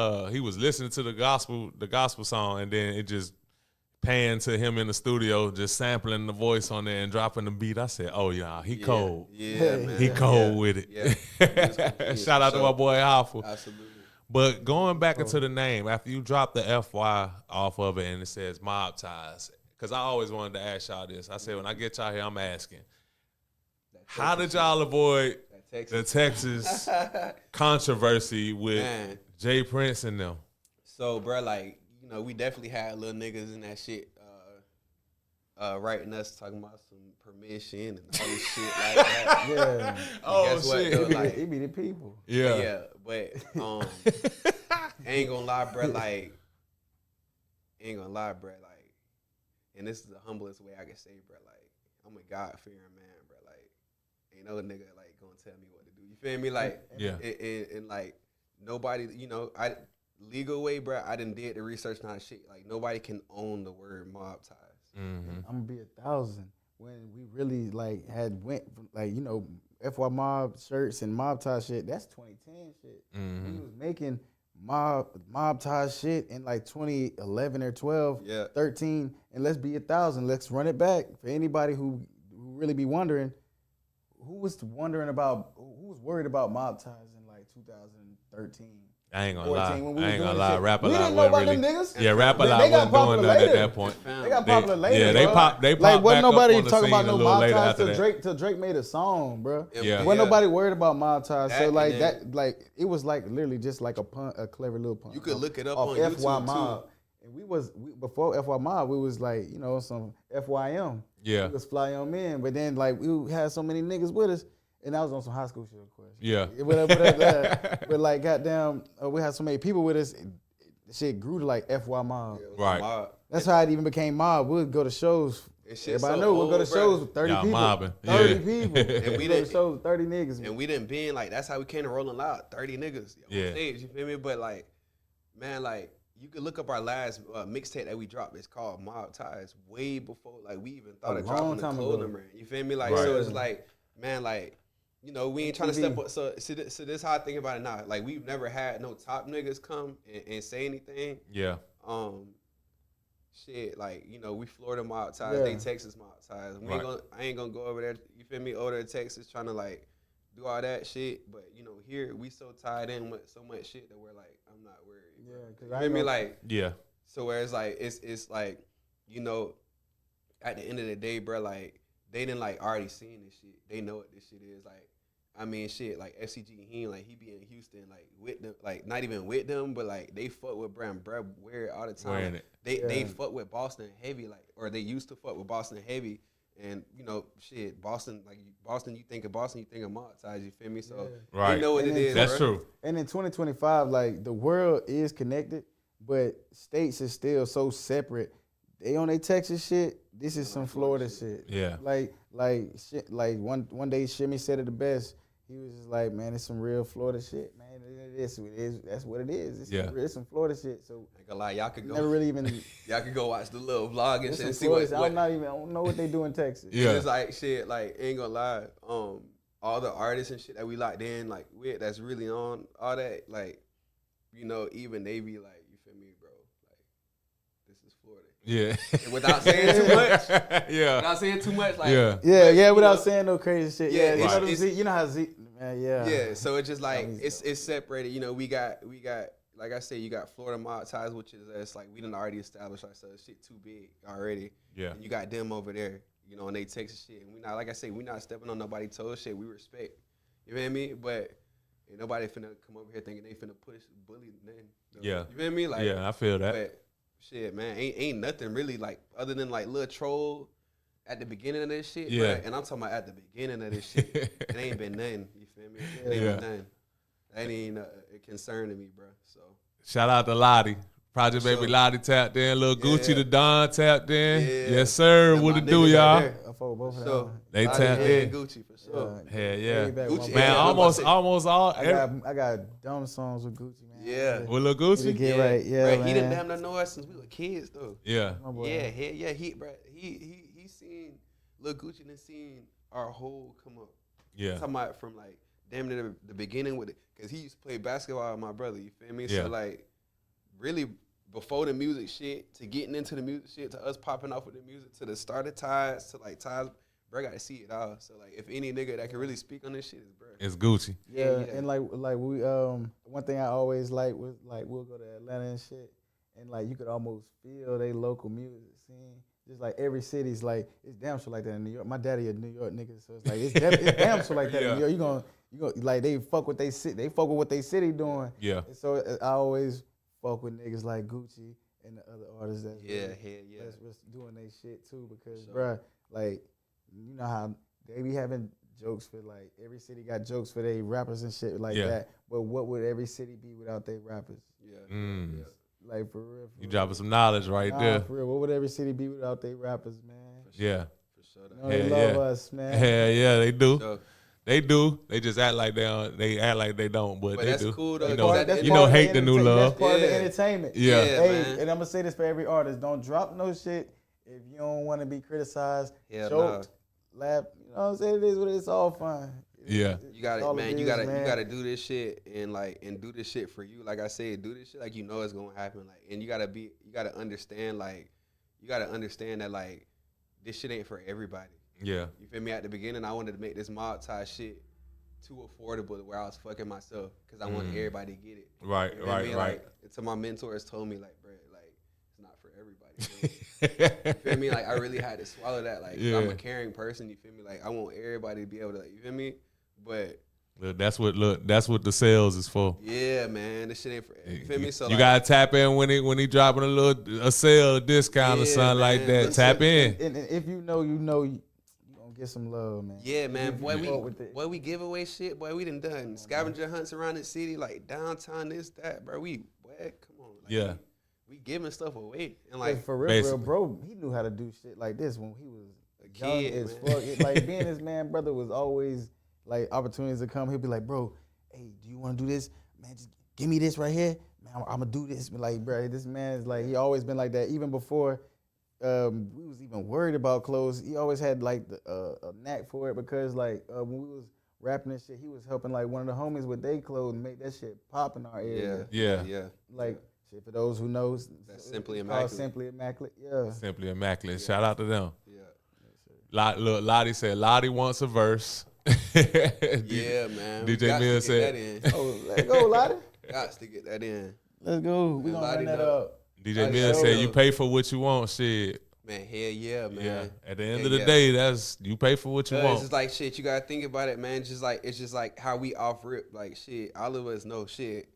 was listening to the gospel song, and then it just panned to him in the studio, just sampling the voice on there and dropping the beat. I said, "Oh yeah, he cold. Yeah, man. He cold with it." Yeah. Shout out to my boy Hoffa. Absolutely. But going back into the name, after you drop the FY off of it and it says Mob Ties, because I always wanted to ask y'all this. I said, when I get y'all here, I'm asking, how did y'all avoid the Texas controversy with Man. Jay Prince and them? So, bro, like, you know, we definitely had little niggas in that shit writing us talking about some permission and all this shit like that. Yeah. Oh, guess what, shit. though? It Like, be the people. Yeah. yeah, but ain't gonna lie, bro, like, and this is the humblest way I can say, bro, like, I'm a God-fearing man, bro, like, ain't no nigga, like, gonna tell me what to do, you feel me, like, Yeah. and like, nobody, you know, legal way, bro, I done did the research and all that shit, like, nobody can own the word mob ties. Mm-hmm. I'm gonna be 1,000 when we really like had went from, like, you know, FYMOB shirts and mob tie shit. That's 2010 shit. Mm-hmm. We was making mob tie shit in like 2011 or 12, Yeah. 13, and let's be 1,000. Let's run it back for anybody who really be wondering who was worried about mob ties in like 2013. I ain't gonna 14, when we was doing this shit. Rap a We lot didn't know about wasn't them really. niggas. Yeah, Rap a They lot got wasn't doing popular nothing at later. that point. They got popular later. Yeah, they bro. popped Like, back wasn't up nobody on the talking scene about a no little mob later ties after that. till Drake made a song, bro. Yeah. Wasn't nobody worried about mob ties. So That, like and then- that, like it was like literally just like a clever little pun. You could look it up off on FY YouTube, Mob. And before FY Mob, we was like, you know, some FYM. Yeah. We was fly on men, but then like we had so many niggas with us, and that was on some high school shit, of course. Yeah. But like goddamn, we had so many people with us. The shit grew to like FY Mob. Right. Mob. That's how it even became mob. We'd go to shows. And shit Everybody so knew we'd go to old, shows bruh. with 30 Y'all people. mobbing. 30 Yeah. people. And go we to didn't- shows with 30 niggas. And we didn't been like, that's how we came to Rolling Loud, 30 niggas on Yeah. stage, you feel me? But like, man, like, you could look up our last mixtape that we dropped. It's called Mob Ties. Way before, like, we even thought A of long dropping the time clothing ago. brand. You feel me? Like, Right. so it's like, man, like, you know, we ain't trying to step TV. up. So this is how I think about it now. Like, we've never had no top niggas come and say anything. Yeah. Shit, like, you know, we Florida Mob Ties, Yeah. they Texas Mob Ties. Right. I ain't gonna go over there, you feel me, over to Texas trying to like do all that shit. But you know, here we so tied in with so much shit that we're like, I'm not worried. Yeah, bro. 'cause You I feel ain't me? gonna- Like, Yeah. so where it's like it's like, you know, at the end of the day, bro, like they didn't like already seen this shit. They know what this shit is. Like, I mean, shit, like FCG, he be in Houston, like with them, like not even with them, but like they fuck with Brand, bro, wear it all the time. Wearing it. They fuck with Boston heavy, like, or they used to fuck with Boston heavy, and you know, shit, Boston, like Boston, you think of Boston, you think of Mob Ties, you feel me? So Right. they know what And it then- is. That's bro. true. And in 2025, like the world is connected, but states is still so separate. They on their Texas shit. This is some Florida shit. Yeah. Like shit. Like one day, Shimmy said it the best. He was just like, "Man, it's some real Florida shit, man. It is. That's what it is. It's some Florida shit." So Ain't gonna lie, y'all could go. never really even. Y'all could go watch the little vlog and It's shit some and see Florida what. shit. I don't know what they do in Texas. Yeah. It's like shit. Like, ain't gonna lie. All the artists and shit that we locked in, like with, that's really on all that. Like, you know, even they be like, you feel me, bro? Like, this is Florida. Yeah. And without saying too much. Yeah. Without saying too much, like, Yeah. Yeah, you without know, saying no crazy shit. Yeah, Yeah, it's- you know how Z, Man, yeah. Yeah, so it's just like He's it's separated. You know, we got like I said, you got Florida Mob Ties, which is us. Like we done already established ourselves. Shit too big already. Yeah. And you got them over there. You know, and they Texas shit. And we not, like I say, we not stepping on nobody's toes. Shit, we respect. You feel me? But ain't nobody finna come over here thinking they finna push, bully, nothing. Yeah. You feel me? Like, yeah, I feel that. But shit, man, ain't nothing really like other than like little troll at the beginning of this shit. Yeah. Bruh, and I'm talking about at the beginning of this shit. It ain't been nothing. You feel me? It ain't Yeah. been nothing. That ain't a concern to me, bro. So Shout out to Lottie. Project For Baby sure. Lottie tapped in. Lil Gucci Yeah. the Don tapped in. Yeah. Yes, sir. Them What my it do, niggas y'all? right there. I fuck with both of So them. They Lottie tapped and in. Gucci for sure. Hell yeah. Way back Gucci, when Man, Yeah, almost I'm about all. I got dumb songs with Gucci, man. Yeah. With Lil He Gucci? get right, yeah, Bruh, man. he done damn near know us since we were kids, though. Yeah. My boy. Yeah, hell yeah. He seen Lil Gucci and seen our whole come up. Yeah. Talking about from like damn near the beginning with it, cause he used to play basketball with my brother. You feel me? Yeah. So like, really before the music shit to getting into the music shit to us popping off with the music to the start of Ties to like Ties, bro, got to see it all. So like, if any nigga that can really speak on this shit is bro. It's Gucci. Yeah, Yeah. and like we one thing I always like was like we'll go to Atlanta and shit, and like you could almost feel they local music scene. Just like every city's like it's damn sure like that in New York. My daddy a New York nigga, so it's like it's damn sure like that Yeah. in New York. You gonna like they fuck with they city, they fuck with what they city doing. Yeah. And so I always fuck with niggas like Gucci and the other artists that's Yeah, really- hell yeah. that's doing they shit too because Sure. bruh, like you know how they be having jokes for like every city got jokes for their rappers and shit like Yeah. that. But what would every city be without their rappers? Yeah. Mm. yeah. Like for real. You dropping some knowledge right there. For real. What would every city be without their rappers, man? Yeah. For sure. You know, they Hell love yeah. us, man. Hell yeah, they do. So, They do. They just act like they don't. They act like they don't, but but they that's do. cool though. You 'cause know, at the end you of know the hate the new love. That's part of the Yeah. entertainment. Yeah. Hey, man. and I'm gonna say this for every artist: don't drop no shit if you don't want to be criticized, Hell choked, laugh. You know what I'm saying? It is what it's all fun. Yeah. You gotta, all man. it You is, gotta, man. you gotta do this shit and do this shit for you. Like I said, do this shit like you know it's gonna happen. Like, and you gotta understand that like this shit ain't for everybody. Yeah. You feel me? At the beginning, I wanted to make this mob tie shit too affordable to where I was fucking myself because I wanted everybody to get it. Right. You feel Right. me? Right. Like, until my mentors told me, like, bro, like it's not for everybody. Bro. You feel me? Like I really had to swallow that. Like Yeah. I'm a caring person. You feel me? Like I want everybody to be able to. You feel me? But Look, that's what the sales is for. yeah, man, this shit ain't for. You feel me? So you like, gotta tap in when he dropping a sale, a discount or Yeah, something like man. that. Listen, Tap in. And if you know, you gonna get some love, man. yeah, man, If boy, you fuck with it. we give away shit, boy. We done scavenger hunts around the city, like downtown, this, that, bro. Boy, come on, like, Yeah. we giving stuff away, and Like like, for real, basically. bro, he knew how to do shit like this when he was young kid, as man. fuck. Like being his man, brother was always like opportunities to come. He'll be like, bro, hey, do you want to do this? Man, just give me this right here. Man, I'm gonna do this. Like, bro, this man is like he always been like that. Even before we was even worried about clothes, he always had like a knack for it because like when we was rapping and shit, he was helping like one of the homies with their clothes and make that shit pop in our area. Yeah. yeah, Like shit for those who knows, That's Simply it's called Immaculate. Simply Immaculate. Yeah. Simply immaculate. Shout out to them. yeah, Look, Lottie said Lottie wants a verse. yeah, man. We DJ gots to Mill get said- that in. Oh, let's go, Lottie. Gots to get that in, Let's go. We gonna Lottie run that know. up. DJ I Mill sure said will. you pay for what you want. Shit. man. Hell yeah, man. Yeah. At the end Hell of the yeah. day, that's you pay for what you It's want. just like shit. You gotta think about it, man. It's just like how we off rip. Like shit, all of us know shit.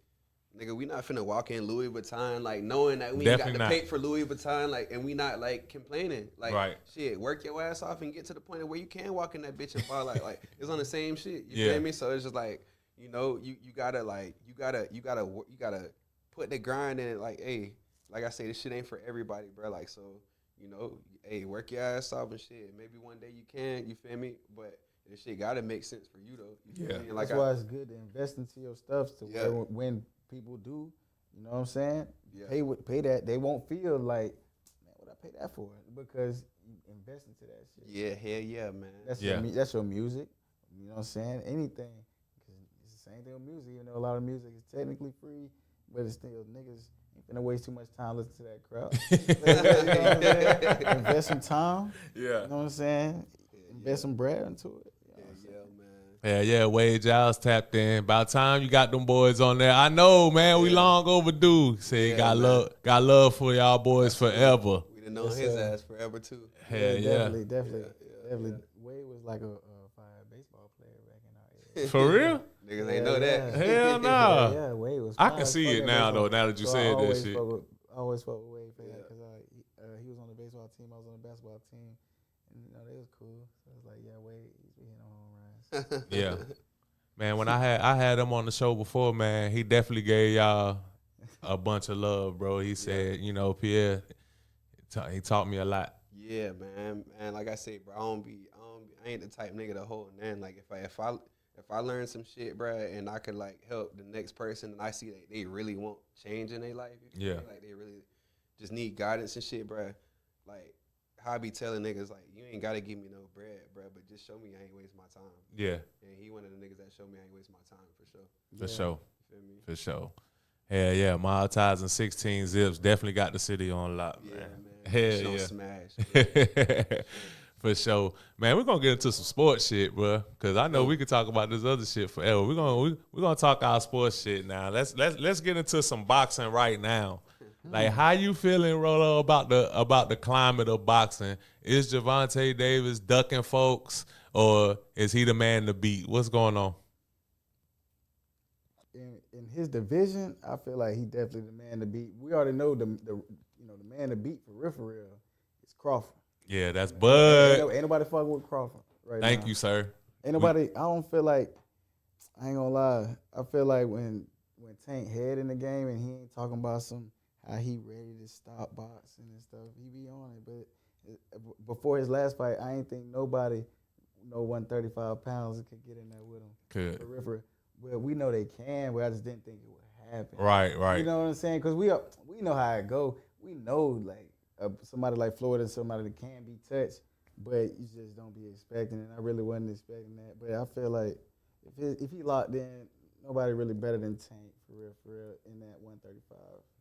Nigga, we not finna walk in Louis Vuitton like knowing that we ain't got Definitely to not. pay for Louis Vuitton, like, and we not like complaining. Like, Right. shit, work your ass off and get to the point of where you can walk in that bitch and fall like it's on the same shit. You Yeah. feel me? So it's just like, you know, you gotta put the grind in it. Like, hey, like I say, this shit ain't for everybody, bro. Like, so you know, hey, work your ass off and shit. Maybe one day you can. You feel me? But this shit gotta make sense for you though. You feel Yeah. me? And like That's why it's good to invest into your stuff to Yeah. where when people do, you know what I'm saying? Yeah. Pay that. They won't feel like, man, what I pay that for? Because you invest into that shit. Yeah, hell yeah, man. That's Yeah. that's your music. You know what I'm saying? Anything. 'Cause it's the same thing with music. You know, a lot of music is technically free, but it's still niggas ain't finna waste too much time listening to that crowd. You know what I'm saying? Invest some time. Yeah. You know what I'm saying? Invest some bread into it. You know what I'm Yeah, saying? man. Yeah, Wade Giles tapped in. By the time you got them boys on there, I know, man, we long overdue. Say Yeah, got man. love for y'all boys forever. We done known his ass forever too. Hell yeah. Definitely. Wade was like a fire baseball player back in our area. For real? Niggas ain't know that. Hell nah. Yeah, Wade was. I fire can as see fuck it at now, baseball. though, now that you So said I that always shit. I always fuck with Wade for that because he was on the baseball team, I was on the basketball team, and they was cool. So it was like, yeah, Wade, he's hitting home runs. Yeah. Man, when I had him on the show before, man, he definitely gave y'all a bunch of love, bro. He said, Pierre, he taught me a lot. Yeah, man. And like I said, bro, I ain't the type nigga to hold nothing. Like if I learn some shit, bro, and I could like help the next person, and I see that they really want change in their life, like they really just need guidance and shit, bro. Like how I be telling niggas, like, you ain't gotta give me no bread, bro, but just show me I ain't waste my time. Yeah. And he one of the niggas that show me I ain't waste my time for sure. For sure. You feel me? For sure. Hell yeah. Mild Ties and 16 Zips definitely got the city on lock, man. Man. Hell Show yeah. smash. For sure. Man, we're gonna get into some sports shit, bro. Cause I know we could talk about this other shit forever. We're gonna talk our sports shit now. Let's get into some boxing right now. Like, how you feeling, Rolo, about the climate of boxing? Is Gervonta Davis ducking folks, or is he the man to beat? What's going on? In his division, I feel like he definitely the man to beat. We already know the man to beat for real is Crawford. Yeah, that's Bud. Ain't nobody fucking with Crawford right now. Thank you, sir. Ain't nobody. I don't feel like. I ain't gonna lie. I feel like when Tank head in the game and he ain't talking about how he ready to stop boxing and stuff, he be on it. But before his last fight, I ain't think nobody, 135 pounds could get in there with him. Could. Well, we know they can, but I just didn't think it would happen. Right. You know what I'm saying? Because we know how it go. We know like somebody like Floyd is somebody that can be touched, but you just don't be expecting it. I really wasn't expecting that. But I feel like if he locked in, nobody really better than Tank for real in that 135.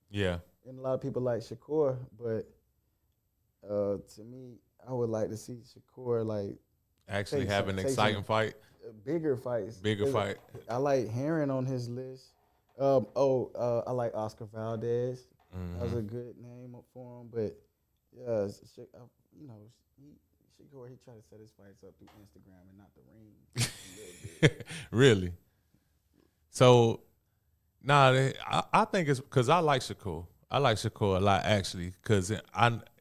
Yeah. And a lot of people like Shakur, but to me, I would like to see Shakur like actually have an exciting fight. Bigger fights. Bigger fight. I like Herring on his list. I like Oscar Valdez. Mm-hmm. That was a good name for him, but yeah, Shakur, he tried to set his fights up through Instagram and not the ring. Really? So, I think it's because I like Shakur. I like Shakur a lot, actually, because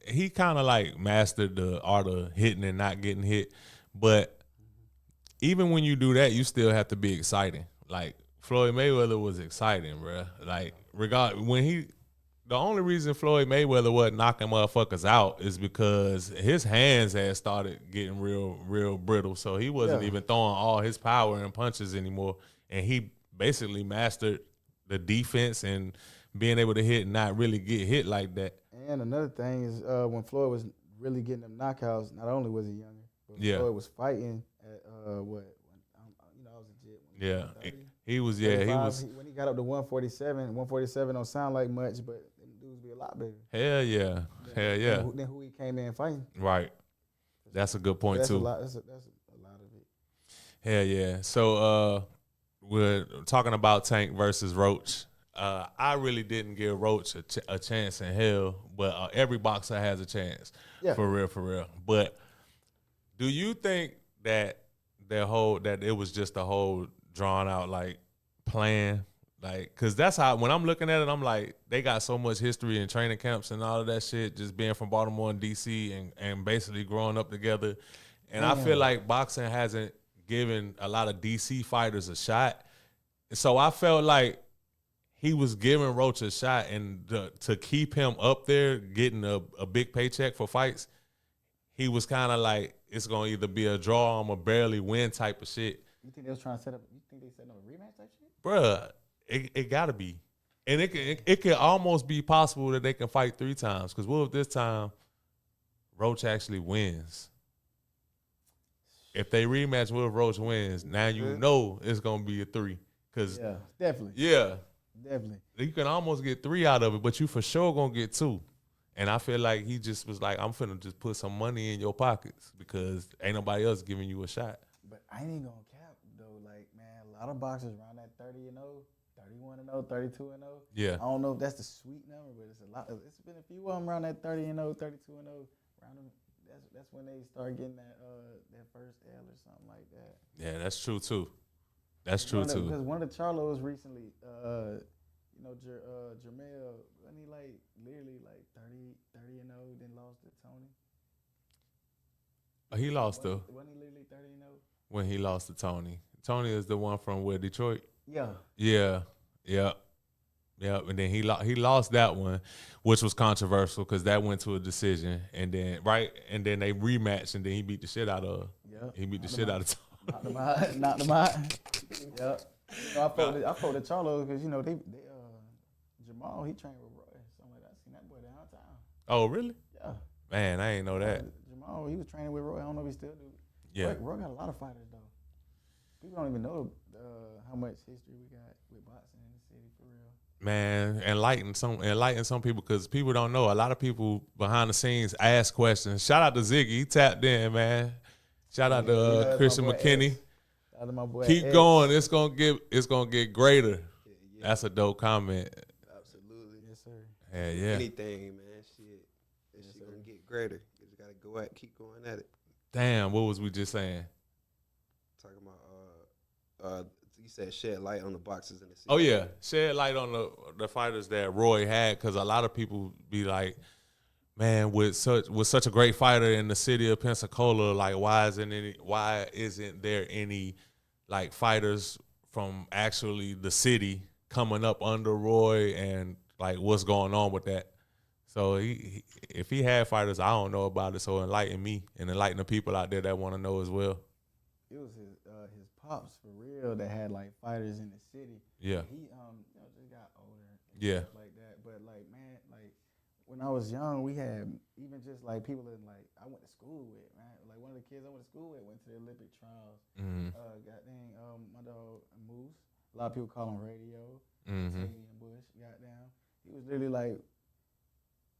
he kind of like mastered the art of hitting and not getting hit. But even when you do that, you still have to be exciting. Like, Floyd Mayweather was exciting, bro. Like, the only reason Floyd Mayweather wasn't knocking motherfuckers out is because his hands had started getting real brittle. So he wasn't even throwing all his power and punches anymore. And he basically mastered the defense and being able to hit and not really get hit like that. And another thing is when Floyd was really getting them knockouts, not only was he younger, but Floyd was fighting at I was legit. Yeah, he was. Yeah, he was. When he got up to 147 don't sound like much, but them dudes be a lot bigger. Hell yeah. Then who he came in fighting. Right. That's a good point that's too. That's a lot of it. Hell yeah. So we're talking about Tank versus Roach. I really didn't give Roach a chance in hell, but every boxer has a chance. Yeah. For real. But do you think that it was just a whole drawn out like plan? Like, cause that's how, when I'm looking at it, I'm like, they got so much history in training camps and all of that shit, just being from Baltimore and DC and basically growing up together. And I feel like boxing hasn't given a lot of DC fighters a shot. So I felt like he was giving Roach a shot, and to keep him up there getting a big paycheck for fights, he was kind of like, it's going to either be a draw or I'm going to barely win type of shit. You think they was trying to set up, you think they set up a rematch type shit? Bruh, it got to be. And it could almost be possible that they can fight 3 times, because what if this time Roach actually wins? If they rematch, what if Roach wins? Now you know it's going to be a 3. Yeah, definitely. Yeah. Definitely. You can almost get 3 out of it, but you for sure going to get 2. And I feel like he just was like, I'm finna just put some money in your pockets because ain't nobody else giving you a shot. But I ain't gonna cap though. lot of boxers around that 30-0, 31-0, 32-0. Yeah. I don't know if that's the sweet number, but it's a lot. It's been a few of them around that 30-0, 32-0. Around them, that's when they start getting that first L or something like that. Yeah, that's true too. That's true too. Because one of the Charlos recently, Jermell, wasn't he like literally like 30-0, then lost to Tony? He lost to Wasn't he literally 30-0? when he lost to Tony. Tony is the one from where, Detroit? Yeah. Yeah. And then he lost that one, which was controversial because that went to a decision. And then they rematched, and then he beat the shit out of. Yeah. He beat the shit out of Tony. Knocked him out. Yep. I fought the Charlos because they Jamal, he trained with Roy. Something like that. I seen that boy downtown. Oh, really? Yeah. Man, I ain't know that. Jamal, he was training with Roy. I don't know if he still do. Yeah. Roy got a lot of fighters though. People don't even know how much history we got with boxing in the city for real. Man, enlighten some people because people don't know. A lot of people behind the scenes ask questions. Shout out to Ziggy, he tapped in, man. Shout out to Christian McKinney. Shout out to my boy. Keep going. It's gonna get greater. Yeah. That's a dope comment. Absolutely. Yes, sir. Yeah. Anything, man. Shit. That shit gonna get greater. You just gotta go out, keep going at it. Damn, what was we just saying? Talking about you said shed light on the boxes in the city. Oh yeah, shed light on the fighters that Roy had, because a lot of people be like, man, with such a great fighter in the city of Pensacola, like why isn't there any like fighters from actually the city coming up under Roy, and like what's going on with that? So if he had fighters, I don't know about it. So enlighten me and enlighten the people out there that want to know as well. It was his pops for real that had like fighters in the city. Yeah. He just got older. Yeah. Stuff like that. But like man, like when I was young, we had even just like people that like I went to school with, man. Like one of the kids I went to school with went to the Olympic trials. Mm-hmm. My dog Moose. A lot of people call him Radio. Mm-hmm. Stadium Bush. Goddamn. He was literally like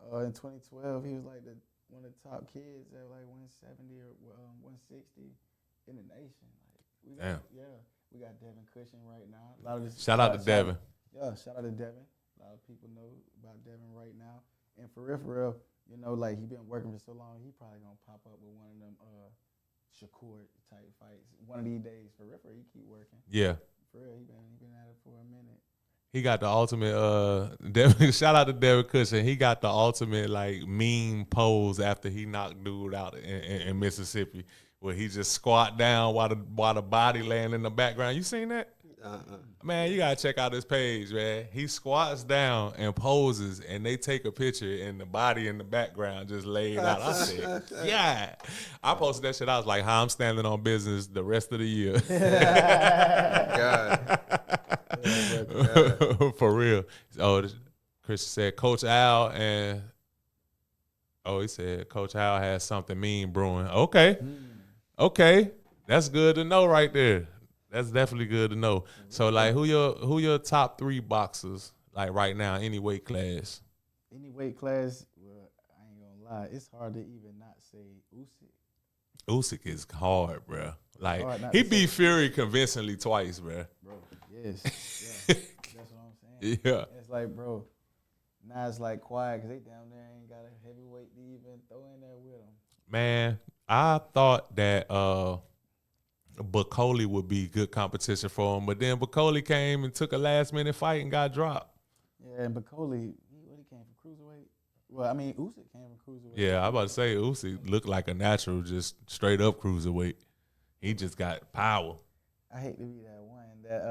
in 2012. He was like one of the top kids at like 170 or 160 in the nation. Like we got Devin Cushing right now. A lot of Shout out to Devin. Shout out to Devin. A lot of people know about Devin right now. And for real, like he been working for so long, he probably gonna pop up with one of them Shakur type fights one of these days. For real, he keep working. Yeah. For real, he been at it for a minute. He got the ultimate Devin, shout out to Devin Cushing. He got the ultimate like meme pose after he knocked dude out in Mississippi, where he just squat down while the body laying in the background. You seen that? Man, you gotta check out his page, man. He squats down and poses, and they take a picture, and the body in the background just laid out. I said, yeah. I posted that shit. I was like, how I'm standing on business the rest of the year. God. For real. Oh, Chris said Coach Al he said Coach Al has something mean brewing. Okay. That's good to know right there. That's definitely good to know. So like who your top 3 boxers like right now, any weight class? Any weight class, well, I ain't gonna lie, it's hard to even not say Usyk. Usyk is hard, bro. Like he beat Fury convincingly twice, bro. Bro, yes. Yeah. That's what I'm saying. Yeah. It's like, bro, now it's like quiet because they down there ain't got a heavyweight to even throw in there with them. Man, I thought that Bacoli would be good competition for him, but then Bacoli came and took a last-minute fight and got dropped. Yeah, and Bacoli, he came from cruiserweight. Well, I mean, Usyk came from cruiserweight. Yeah, I about to say Usyk looked like a natural, just straight up cruiserweight. He just got power. I hate to be that one that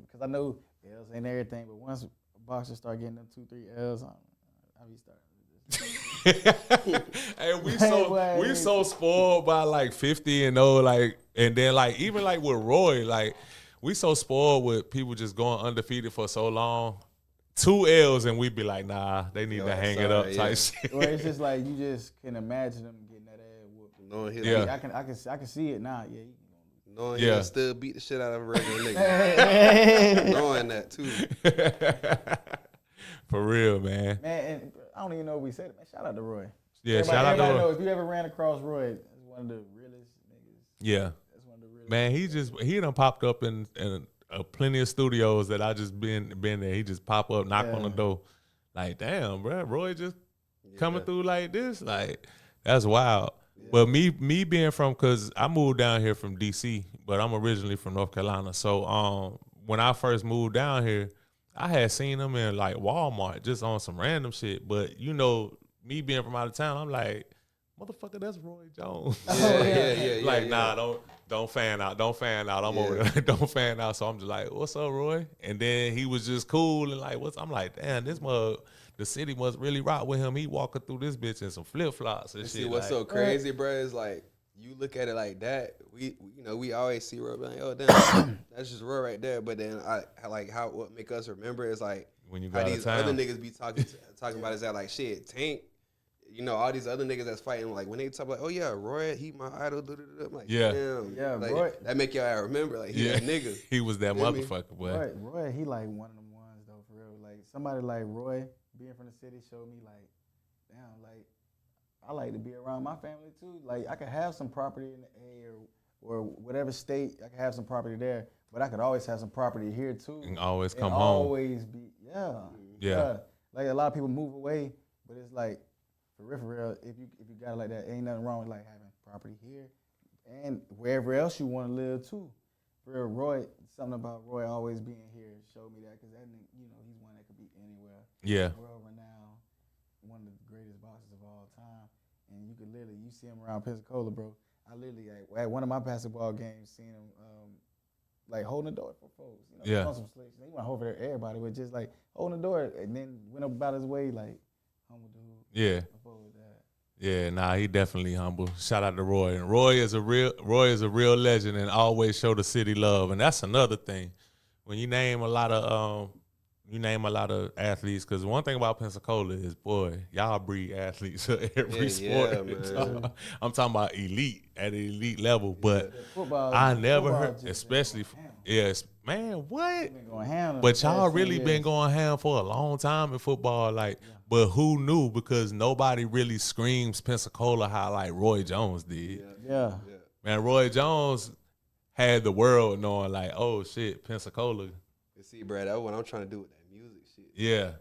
because I know L's ain't everything, but once boxers start getting them 2-3 L's, I be starting. Hey, we so spoiled by like 50-0, like, and then like even like with Roy, like we so spoiled with people just going undefeated for so long. 2 L's and we be like, nah, they need to hang it up type shit. Well, it's just like you just can imagine them getting that ass whooped. Knowing he, I can see it now. Yeah. Knowing he'll still beat the shit out of a regular nigga. Knowing that too. For real, man. Man, and I don't even know if we said it, man. Shout out to Roy. Yeah, shout out to Roy. Know, if you ever ran across Roy, that's one of the realest niggas. Yeah. That's one of the realest. Man, he done popped up in plenty of studios that I just been there. He just pop up, knock on the door. Like, damn, bro, Roy just coming through like this. Like, that's wild. Yeah. But me being from, cause I moved down here from DC, but I'm originally from North Carolina. So when I first moved down here, I had seen him in like Walmart just on some random shit. But you know, me being from out of town, I'm like, motherfucker, that's Roy Jones. Like, nah, don't fan out. Don't fan out. I'm over there. Don't fan out. So I'm just like, what's up, Roy? And then he was just cool and like, I'm like, damn, the city must really rock with him. He walking through this bitch in some flip flops and shit. See what's so crazy, bro, is like you look at it like that. We always see Roy like, oh damn, that's just Roy right there. But then I like what make us remember is like when you go how out these of town. other niggas be talking about is that like shit Tank. You know, all these other niggas that's fighting, like, when they talk like, oh, yeah, Roy, he my idol, I'm like, damn. Yeah, like, Roy. That make y'all remember, like, he that nigga. He was that motherfucker, boy. Roy, he like one of them ones, though, for real. Like, somebody like Roy, being from the city, showed me, like, damn, like, I like to be around my family, too. Like, I could have some property in the A or whatever state, I could have some property there, but I could always have some property here, too. And always come home. Always be, yeah. Like, a lot of people move away, but it's like, for real, if you got it like that, ain't nothing wrong with like having property here and wherever else you want to live too. For real, Roy, something about Roy always being here showed me that because that he's one that could be anywhere. Yeah. World renowned, one of the greatest boxers of all time, and you see him around Pensacola, bro. I literally at one of my basketball games seen him like holding the door for folks. On some slicks. He went over there, everybody was just like holding the door, and then went about his way like humble dude. Yeah. Yeah, nah, he definitely humble. Shout out to Roy. And Roy is a real legend and always show the city love. And that's another thing. When you name a lot of athletes, because one thing about Pensacola is, boy, y'all breed athletes at every sport. Man. I'm talking about at an elite level. But I never heard, especially man, what? But y'all really been going ham for a long time in football, like. But who knew? Because nobody really screams Pensacola how like Roy Jones did. Yeah. Man, Roy Jones had the world knowing like, oh shit, Pensacola. You see, bro, that's what I'm trying to do with that music shit. Yeah.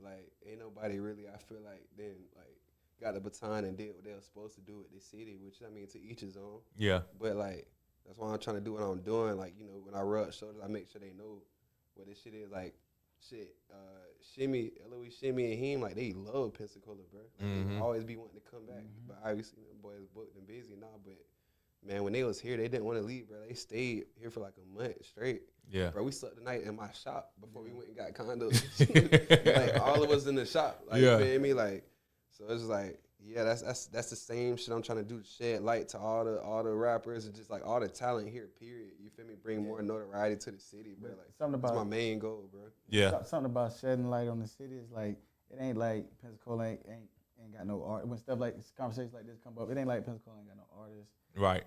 Like, ain't nobody really, I feel like, then like got the baton and did what they were supposed to do with this city, which I mean to each his own. Yeah. But like that's why I'm trying to do what I'm doing. Like, when I rub shoulders, I make sure they know what this shit is. Like, Shimmy, Eloise, Shimmy, and him, like, they love Pensacola, bro. Like, they always be wanting to come back. But obviously, them boys booked and busy now. But, man, when they was here, they didn't want to leave, bro. They stayed here for, like, a month straight. Yeah. Bro, we slept the night in my shop before we went and got condos. Like, all of us in the shop. Like, you feel me? Like, so it's like, yeah, that's the same shit I'm trying to do to shed light to all the rappers and just, like, all the talent here, period. You feel me? Bring more notoriety to the city, bro. Like, that's my main goal, bro. Yeah. Something about shedding light on the city is like, it ain't like Pensacola ain't got no art. When stuff like conversations like this come up, it ain't like Pensacola ain't got no artists. Right.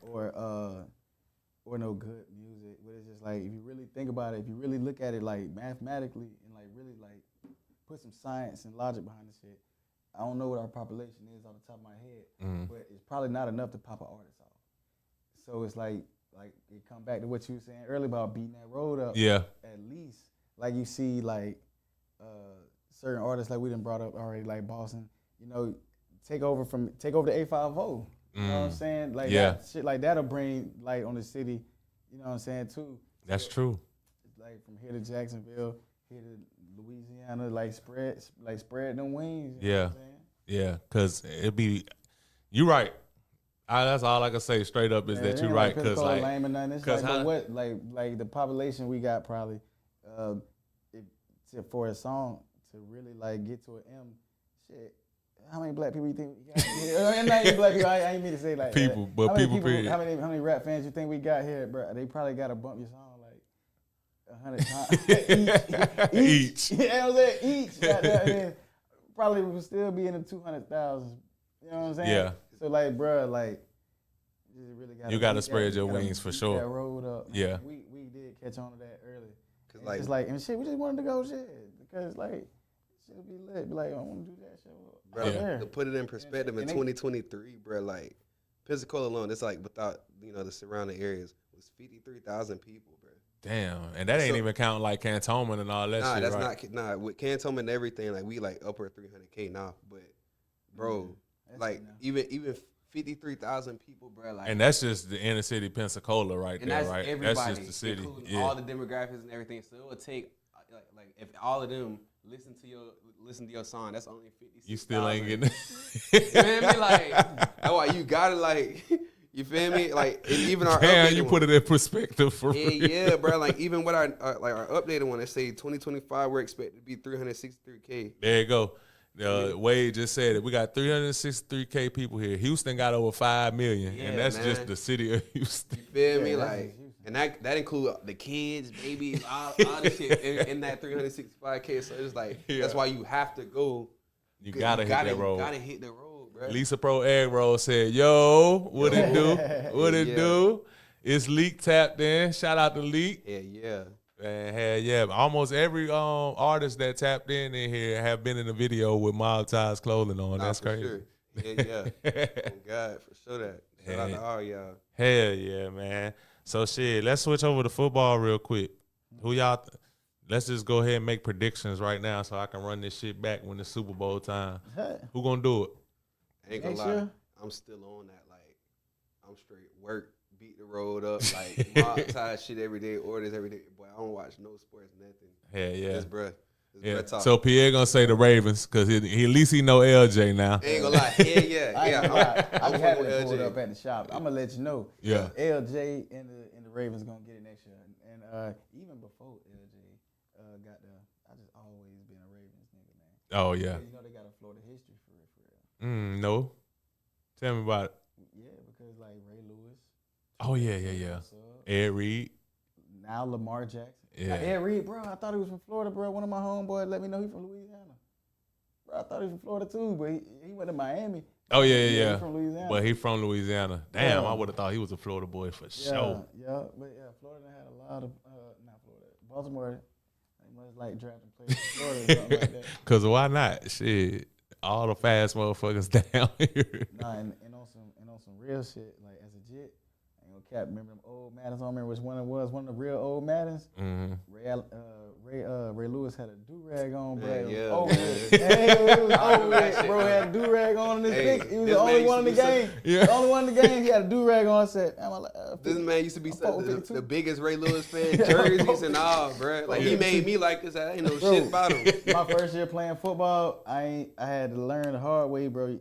Or no good music. But it's just like, if you really think about it, if you really look at it like mathematically and like really like put some science and logic behind the shit, I don't know what our population is off the top of my head, but it's probably not enough to pop an artist off. So it's like it come back to what you were saying earlier about beating that road up. Yeah. At least, like you see, like certain artists like we done brought up already, like Boston. Take over the A50. You know what I'm saying? Like that shit like that'll bring light on the city. You know what I'm saying too. That's true. Like from here to Jacksonville, here to Louisiana, like spread them wings. You know what I'm saying? Yeah, because you right. That's all I can say straight up is that you're right. Because like, lame or nothing. It's like the population we got probably, for a song to really like get to an M, shit. How many black people you think we got here? Not even black people. I ain't mean to say like people, that. but people. How many rap fans you think we got here, bro? They probably got to bump your song like 100 times each. You know what I'm saying? Each. Goddamn, probably would still be in the 200,000. You know what I'm saying? Yeah. So like, bro, like, you got to spread your wings for sure. That road up. Yeah. We did catch on to that early. Cause like, it's like, and shit, we just wanted to go shit because like, shit'll be lit. Be like, I want to do that shit. Bro, to put it in perspective, in 2023, bro, like Pensacola alone, it's like without the surrounding areas was 53,000 people, bro. Damn, and that ain't even counting like Cantonment and all that Nah, shit, that's right? not with Cantonment and everything. Like we like upper 300K now, but bro, like even 53,000 people, bro. Like, And that's just the inner city Pensacola right and there, that's right? everybody, That's just the city. including Yeah. all the demographics and everything. So it would take like if all of them listen to your song, that's only 50. You still ain't getting You feel me? Like, that's why you gotta like. You feel me? Like, and even our Damn, updated you one. put it in perspective for real. Yeah, bro. Like, even with our updated one, they say 2025, we're expected to be 363K. There you go. Wade just said it. We got 363K people here. Houston got over 5 million, Yeah, and that's man. just the city of Houston. You feel me? Yeah, Like, and that include the kids, babies, all the shit in that 365K. So it's like that's why you have to go. You gotta hit that road. You gotta hit the road, bro. Lisa Pro Egg Roll said, "Yo, what it do? What it Yeah. do? It's Leak tapped in. Shout out to Leak. Yeah. Man, hell yeah. Almost every artist that tapped in here have been in a video with Mobties Clothing on. That's for crazy. Sure. Yeah. Oh God, for sure that. Shout out to all y'all. Hell yeah, man. So shit, let's switch over to football real quick. Who y'all? Let's just go ahead and make predictions right now so I can run this shit back when it's Super Bowl time. Who gonna do it? Ain't gonna lie, I'm still on that. Like, I'm straight work, beat the road up, like mob tie shit every day, orders every day. Boy, I don't watch no sports, nothing. Hell yeah. This bruh. Yeah. Talk. So Pierre gonna say the Ravens because he at least he know LJ now. Ain't gonna lie, yeah. I'm fucking happy with to pull it LJ. up at the shop. I'm gonna let you know. Yeah. LJ and the Ravens gonna get it next year, and even before LJ got there, I just always been a Ravens nigga, man. Oh yeah. You know they got a Florida history for real. No. Tell me about it. Yeah, because like Ray Lewis. Oh yeah. Ed Reed. Now Lamar Jackson. Yeah. Like, Ed Reed, bro, I thought he was from Florida, bro. One of my homeboys let me know he from Louisiana. Bro, I thought he was from Florida too, but he went to Miami. Oh yeah. He from Louisiana. But he from Louisiana. Damn, I would have thought he was a Florida boy for sure. Yeah, but yeah, Florida had a lot of not Florida, Baltimore. They must like drafting players from Florida or something like that. Cause why not? Shit, all the fast motherfuckers down here. Nah, and on some real shit, like as a Jet, I ain't gonna cap. Remember them old Maddens? I don't remember which one it was. One of the real old Maddens. Mm-hmm. Ray Lewis had a do-rag on, bro. Man, It yeah, was over man. with. It was over that with, shit, bro. man. Had a do-rag on in his Hey, pick. He was this the only man one in the used to be game. Yeah. The only one in the game. He had a do-rag on. I said, "Am I like, This man used to be fuck with the 52. biggest Ray Lewis fan, jerseys and all, bro. Like, he made me like this. I ain't know Bro, shit about him. my first year playing football, I had to learn the hard way, bro.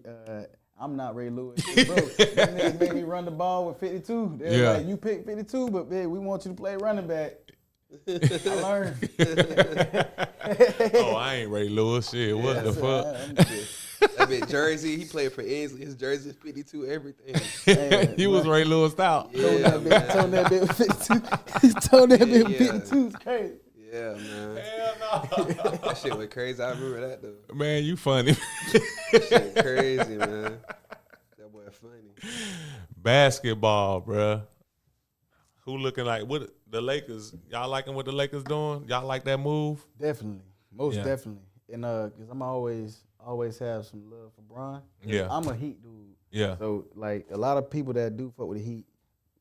I'm not Ray Lewis, bro. That niggas made me run the ball with 52. They Yeah. were like, you pick 52, but man, we want you to play running back. I learned. Oh, I ain't Ray Lewis. Shit, what the fuck? That bit jersey, he played for Ainsley. His jersey is 52, everything. You was Ray Lewis out. Yeah, Tone man. that bit with 52. Tone that bit with Yeah. 52 is crazy. Yeah, man. Hell no. That shit went crazy. I remember that, though. Man, you funny. That shit crazy, man. That boy funny. Basketball, bruh. Who looking like what the Lakers? Y'all liking what the Lakers doing? Y'all like that move? Definitely. Most Yeah. definitely. And because I'm always have some love for Bron. Yeah. I'm a Heat dude. Yeah. So, like, a lot of people that do fuck with the Heat,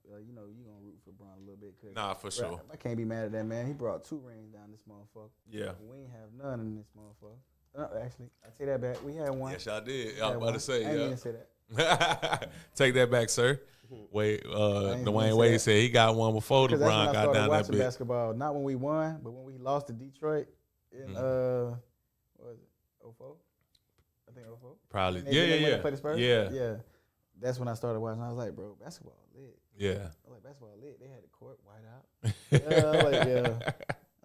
you know, you going to root for Bron a little bit. Cause, Nah, for sure. I can't be mad at that, man. He brought 2 rings down this motherfucker. Yeah. We ain't have none in this motherfucker. Actually, I take that back. We had one. Yes, y'all did. We I was had about one. to say, I ain't yeah. even say that. Take that back, sir. Wait, ain't gonna Dwayne say Wade that. said he got one before Because that's when LeBron I got started down that watching bit. basketball. Not when we won, but when we lost to Detroit in, what was it, 04? I think 04. Probably. When they Yeah. played the Spurs? Yeah. Yeah. That's when I started watching. I was like, bro, basketball lit. Yeah. I was like, basketball lit. They had the court white out. I was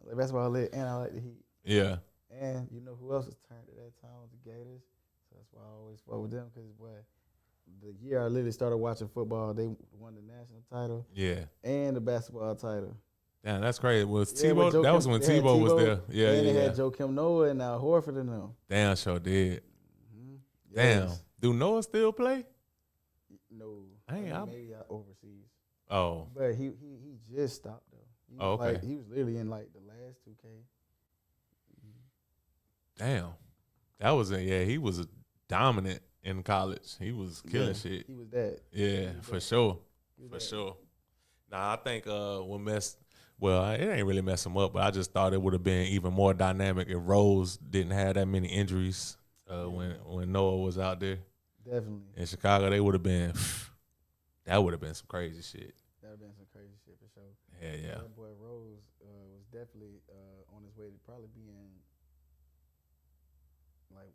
like, basketball lit. And I like the Heat. Yeah. And you know who else was turned at that time was the Gators. So that's why I always fought with them. Because, boy, the year I literally started watching football, they won the national title Yeah. and the basketball title. Damn, that's crazy. Was Yeah, with Tebow? Joe That was Kim- when they had Tebow was Tebow, there. Yeah, and yeah. they had Joe Kim Noah and now Horford and them. Damn, sure did. Damn. Yes. Do Noah still play? No. Hey, I'm- maybe overseas. Oh. But he just stopped though. He was Okay. Like, he was literally in like the last 2K. Damn. That was he was dominant in college. He was killing shit. He was that. Yeah, for sure. He was For that. sure. Nah, I think what messed. Well, it ain't really messed him up, but I just thought it would have been even more dynamic if Rose didn't have that many injuries when Noah was out there. Definitely. In Chicago, they would have been. That would have been some crazy shit. That would have been some crazy shit for sure. Yeah. That boy Rose was definitely on his way to probably being like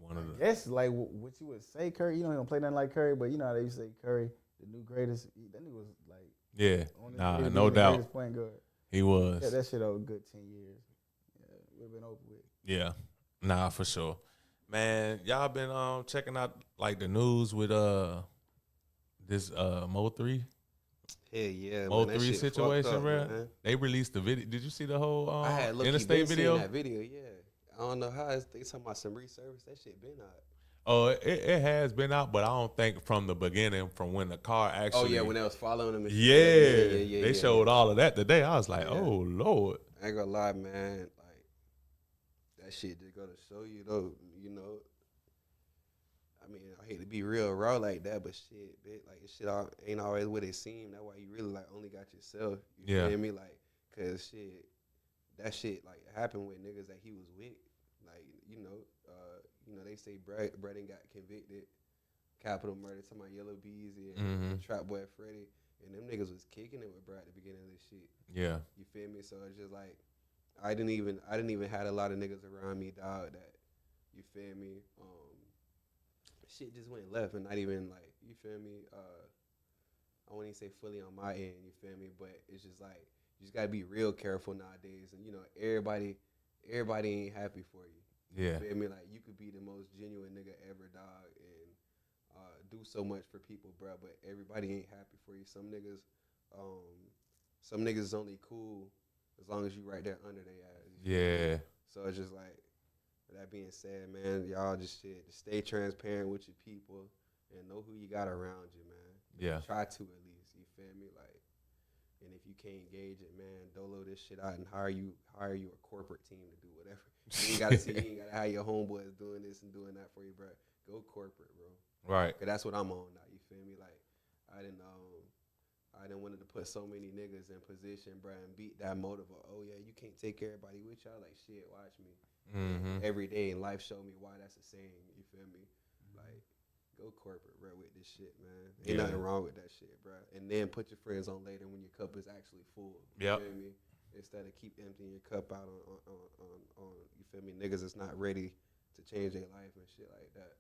One of the. I guess like what you would say Curry. You know he don't play nothing like Curry, but you know how they used to say Curry, the new greatest. That nigga was like Yeah, on his nah, way to no being the doubt. greatest point guard. He was. Yeah, that shit over a good 10 years. Yeah, would have been over with. Yeah, nah, for sure. Man, y'all been checking out like the news with this Mo3 yeah, Mo3 man, that shit situation, fucked up, bro. man. They released the video. Did you see the whole I had looked interstate video? Seen that video, yeah. I don't know how they talking about some resurface. That shit been out. Oh, it has been out, but I don't think from the beginning, from when the car actually. Oh yeah, when they was following them. And yeah, they showed all of that today. I was like, Yeah. oh Lord. I ain't gonna lie, man. Like that shit just gonna show you though. You know, I mean, I hate to be real raw like that, but shit, bitch, like shit ain't always what it seemed. That's why you really like only got yourself. You Yeah. feel me? Like, cause shit, that shit like happened with niggas that he was with. Like, you know, they say Braden got convicted, capital murder, talking about Yellow Beezy and Trap Boy Freddy, and them niggas was kicking it with Brad at the beginning of this shit. Yeah. You feel me? So it's just like I didn't even had a lot of niggas around me, dog, that you feel me? Shit just went left and not even like, you feel me? I wouldn't even say fully on my end, you feel me? But it's just like you just gotta be real careful nowadays, and you know, everybody ain't happy for you. Yeah. You feel me? Like you could be the most genuine nigga ever, dog, and do so much for people, bro, but everybody ain't happy for you. Some niggas is only cool as long as you right there under their ass. Yeah. So it's just like, with that being said, man, y'all just stay transparent with your people and know who you got around you, man. Yeah. Try to at least, you feel me? Like, and if you can't gauge it, man, dolo this shit out and hire you a corporate team to do whatever. You ain't gotta hire your homeboys doing this and doing that for you, bro. Go corporate, bro. Right. Cause that's what I'm on now. You feel me? Like, I didn't wanted to put so many niggas in position, bro, and beat that motive of, oh yeah, you can't take everybody with y'all. Like, shit, watch me. Every day in life show me why that's a saying. You feel me? Like, go corporate, bro, with this shit, man. Ain't nothing wrong with that shit, bro. And then put your friends on later when your cup is actually full. You feel me? Instead of keep emptying your cup out on you feel me, niggas that's not ready to change their life and shit like that.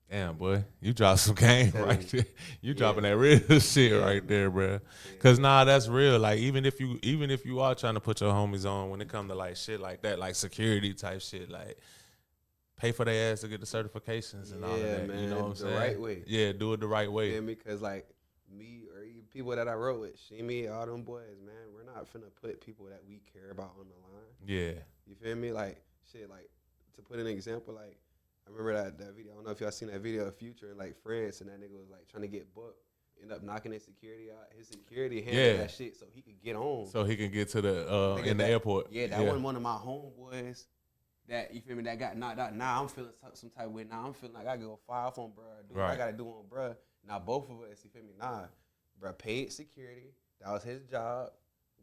Damn, boy, you dropped some game right there. You dropping that real shit right there, bro. Cause that's real. Like even if you are trying to put your homies on when it come to like shit like that, like security type shit, like pay for their ass to get the certifications and all of that. Man, you know what I'm saying? The right way. Yeah, do it the right way. You feel me? Cause like me or even people that I wrote with, Shimi, all them boys, man, we're not finna put people that we care about on the line. Yeah. You feel me? Like shit. Like to put an example, like. I remember that video. I don't know if y'all seen that video of Future in like France, and that nigga was like trying to get booked. End up knocking his security out. His security handled that shit so he could get on. So he can get to the in the airport. Yeah, that wasn't one of my homeboys. That you feel me? That got knocked out. Now I'm feeling some type of way. Now I'm feeling like I gotta go fire off on bruh. Do what I gotta do on bruh. Now both of us, you feel me? Nah, bruh paid security. That was his job.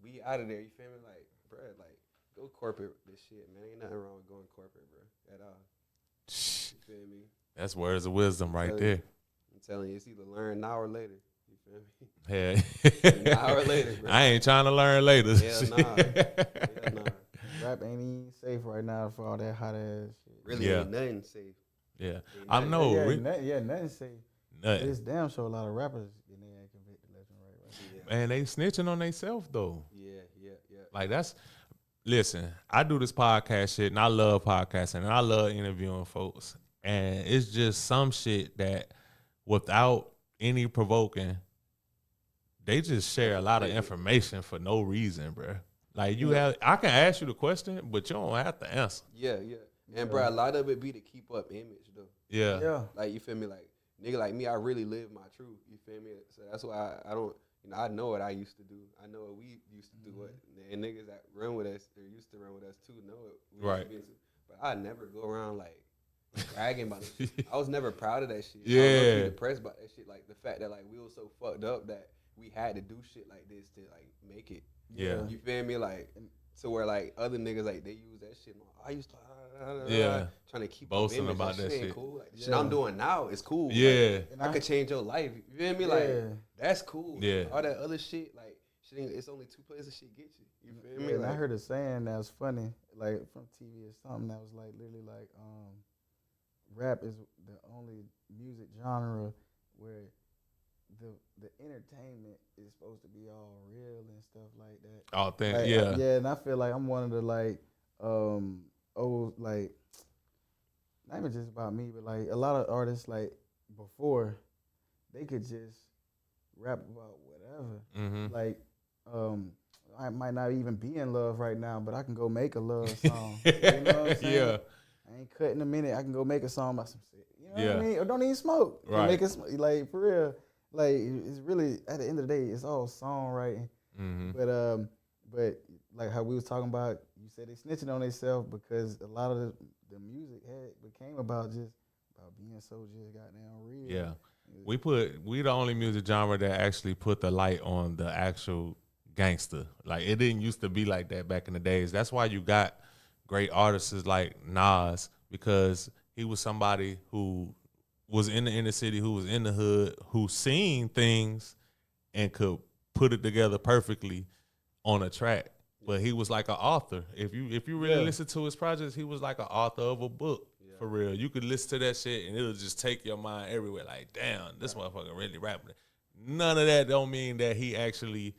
We out of there. You feel me? Like bruh, like go corporate with this shit, man. Ain't nothing wrong with going corporate, bruh, at all. You feel me? That's words of wisdom right there. I'm telling you, it's either learn now or later. You feel me? Yeah. An hour later, bro. I ain't trying to learn later. Hell nah. Hell nah. Rap ain't even safe right now for all that hot ass shit. Really ain't nothing safe. Yeah. I know. Nothing safe. Nothing. It's damn sure a lot of rappers getting their ass convicted left and right. Yeah. Man, they snitching on themselves though. Yeah. Like listen, I do this podcast shit and I love podcasting and I love interviewing folks. And it's just some shit that without any provoking, they just share a lot of information for no reason, bro. Like I can ask you the question, but you don't have to answer. Yeah. And bro, a lot of it be to keep up image though. Yeah. Like you feel me? Like nigga like me, I really live my truth. You feel me? So that's why I don't. I know what I used to do. I know what we used to do. What and niggas that run with us or used to run with us too know it. Right. But I never go around like bragging about it. I was never proud of that shit. Yeah. I was depressed about that shit. Like the fact that like we were so fucked up that we had to do shit like this to like make it. Yeah. You feel me? Like to where like other niggas like they use that shit. I used to trying to keep boasting up image. about that ain't shit. cool. Like, shit I'm doing now is cool. Yeah. Like, I could change your life. You feel me? Like that's cool. Yeah. All that other shit, like shit ain't, it's only 2 places shit get you. You feel me? And like, I heard a saying that was funny, like from TV or something that was like literally like rap is the only music genre where the entertainment is supposed to be all real and stuff like that. Authentic, Like, yeah, and I feel like I'm one of the like old like not even just about me, but like a lot of artists like before they could just rap about whatever. Mm-hmm. Like I might not even be in love right now, but I can go make a love song. You know what I'm saying? Yeah. I ain't cutting a minute. I can go make a song about some shit. You know Yeah. what I mean? Or don't even smoke. Right. Make it like for real. Like it's really at the end of the day, it's all songwriting. Mm-hmm. But like how we was talking about, you said they snitching on themselves because a lot of the music became about being so just goddamn real. Yeah. We the only music genre that actually put the light on the actual gangster. Like it didn't used to be like that back in the days. That's why you got great artists like Nas, because he was somebody who was in the inner city, who was in the hood, who seen things and could put it together perfectly on a track. But he was like an author. If you really listen to his projects, he was like an author of a book. For real. You could listen to that shit and it'll just take your mind everywhere. Like, damn, this motherfucker really rapping. None of that don't mean that he actually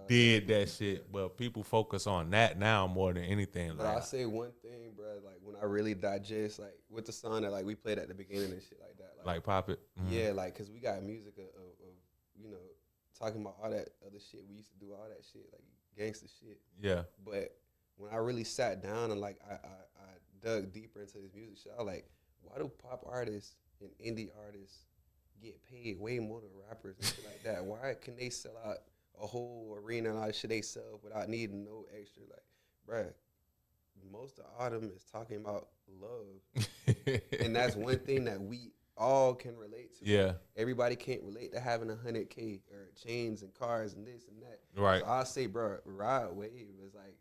did that shit. But people focus on that now more than anything. But I'll say one thing, bro. Like when I really digest, like with the song that like we played at the beginning and shit like that. Like Pop It? Mm-hmm. Yeah, like because we got music of you know, talking about all that other shit. We used to do all that shit, like gangster shit. Yeah. But when I really sat down and like I dug deeper into this music shit, I was like, why do pop artists and indie artists get paid way more than rappers and shit like that? Why can they sell out a whole arena and all that shit they sell without needing no extra? Like, bruh, most of autumn is talking about love. And that's one thing that we all can relate to. Yeah. Everybody can't relate to having 100K or chains and cars and this and that. Right. So I'll say, bro, Ride Wave is like,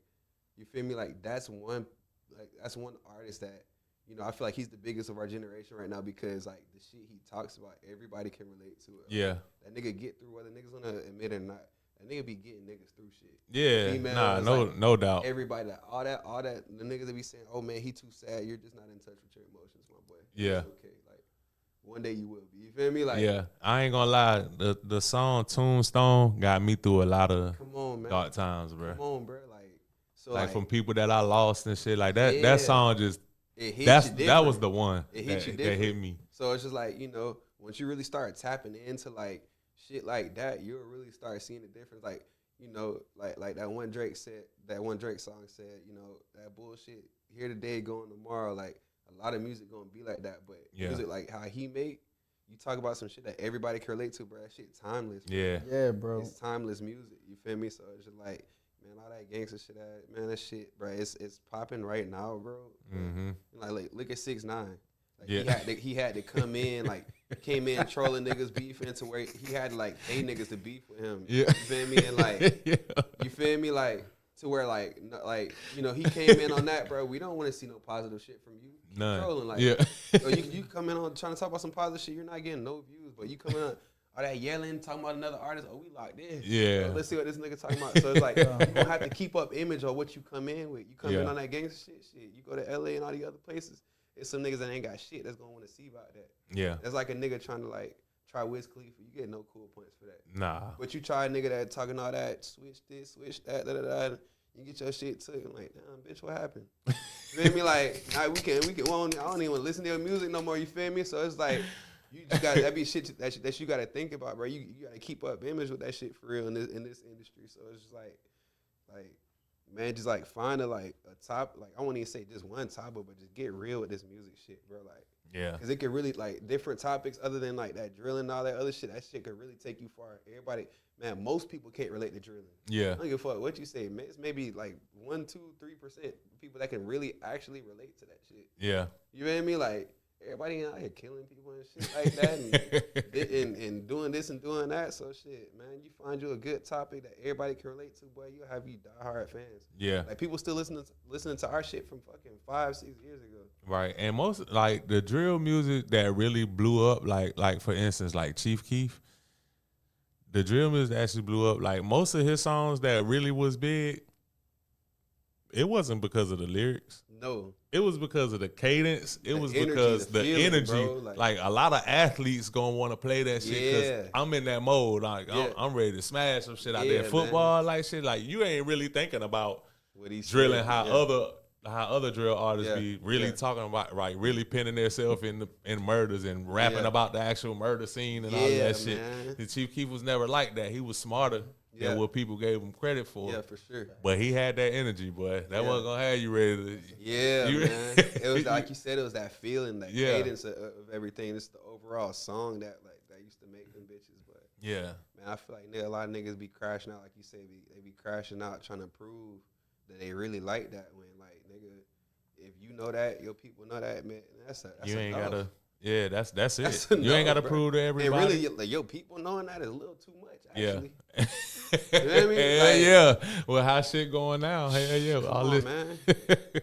you feel me? Like that's one artist that, you know, I feel like he's the biggest of our generation right now because like the shit he talks about, everybody can relate to it. Yeah. That nigga get through, whether niggas wanna admit it or not. That nigga be getting niggas through shit. Yeah. Females, No doubt. Everybody, all that, the niggas that be saying, oh man, he too sad. You're just not in touch with your emotions, my boy. Yeah. It's okay. Like one day you will be. You feel me? Like yeah. I ain't gonna lie. The song Tombstone got me through a lot of come on, man. dark times, bro. Come on, bro. Like so, like from people that I lost and shit. Like that. Yeah. That song just. It hit That was the one it hit that you hit me. So it's just like, you know, once you really start tapping into like shit like that, you'll really start seeing the difference. Like, you know, like that one Drake song said, you know, that bullshit here today, going tomorrow. Like a lot of music gonna be like that, but music like how he make, you talk about some shit that everybody can relate to, bro. That shit timeless. Bro. Yeah. Yeah, bro. It's timeless music. You feel me? So it's just like, man, all that gangster shit, man, that shit, bro, it's popping right now, bro. Mm-hmm. Like look at 6ix9ine. Like Yeah. he had to come in, like came in trolling niggas beefing to where he had to like pay niggas to beef with him. Yeah. You feel me? And like you feel me? Like to where like you know, he came in on that, bro. We don't want to see no positive shit from you. Keep None. trolling, like yo, you come in on trying to talk about some positive shit, you're not getting no views, but you come in on all that yelling, talking about another artist, we locked in. Yeah. So let's see what this nigga talking about. So it's like, you gonna have to keep up image of what you come in with. You come in on that gangster shit. You go to LA and all the other places, there's some niggas that ain't got shit that's gonna want to see about that. Yeah. That's like a nigga trying to like try Wiz Khalifa. You get no cool points for that. Nah. But you try a nigga that talking all that, switch this, switch that, you get your shit took. I'm like, damn, bitch, what happened? You feel me? Like, I don't even want to listen to your music no more. You feel me? So it's like, you just got that be shit that you got to think about, bro. You got to keep up image with that shit for real in this industry. So it's just like, man, just like find a top. Like I won't even say just one topic, but just get real with this music shit, bro. Like, Yeah. because it could really like different topics other than like that drilling and all that other shit. That shit could really take you far. Everybody, man, most people can't relate to drilling. Yeah. I don't give a fuck what you say, man. It's maybe like 1, 2, 3% people that can really actually relate to that shit. Yeah. You know what I mean? Like, everybody out here killing people and shit like that, and doing this and doing that. So shit, man, you find you a good topic that everybody can relate to, boy. You'll have you diehard fans. Yeah. Like people still listening to our shit from fucking 5-6 years ago. Right. And most like the drill music that really blew up, like for instance, like Chief Keef, the drill music actually blew up. Like most of his songs that really was big, it wasn't because of the lyrics. No. It was because of the cadence. It was energy, because the the feeling, energy. bro, Like a lot of athletes gonna want to play that shit because I'm in that mode. Like I'm ready to smash some shit out there. Football, man. Like shit. Like you ain't really thinking about what he's drilling. saying. How other drill artists be really talking about, like really pinning themselves in murders and rapping about the actual murder scene and all of that shit. The Chief Keef was never like that. He was smarter than what people gave him credit for. Yeah, for sure. But he had that energy, boy. That wasn't gonna have you ready to. Yeah, man. It was like you said. It was that feeling, that cadence of everything. It's the overall song that used to make them bitches. But man, I feel like a lot of niggas be crashing out, like you say. They be crashing out trying to prove that they really like that. When like nigga, if you know that, your people know that, man. That's you ain't enough. gotta. Yeah, that's it. Enough, you ain't gotta bro. prove to everybody. And really, like, your people knowing that is a little too much. Actually. Yeah. You know what I mean? Hell like, yeah. Well, how shit going now? Hell yeah. Come on, man.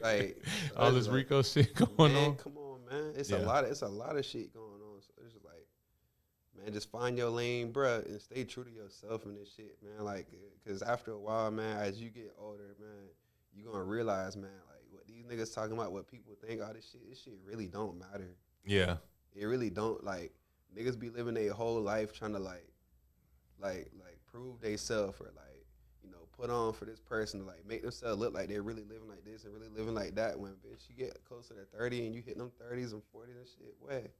Like all this like, Rico shit going on. Come on, man. It's a lot of shit going on. So it's just like, man, just find your lane, bruh, and stay true to yourself and this shit, man. Like, because after a while, man, as you get older, man, you gonna realize, man, like what these niggas talking about, what people think, all this shit really don't matter. Yeah. It really don't. Like, niggas be living their whole life trying to like prove theyself or like, you know, put on for this person to like make themselves look like they're really living like this and really living like that. When bitch, you get closer to 30 and you hit them 30s and 40s and shit, way.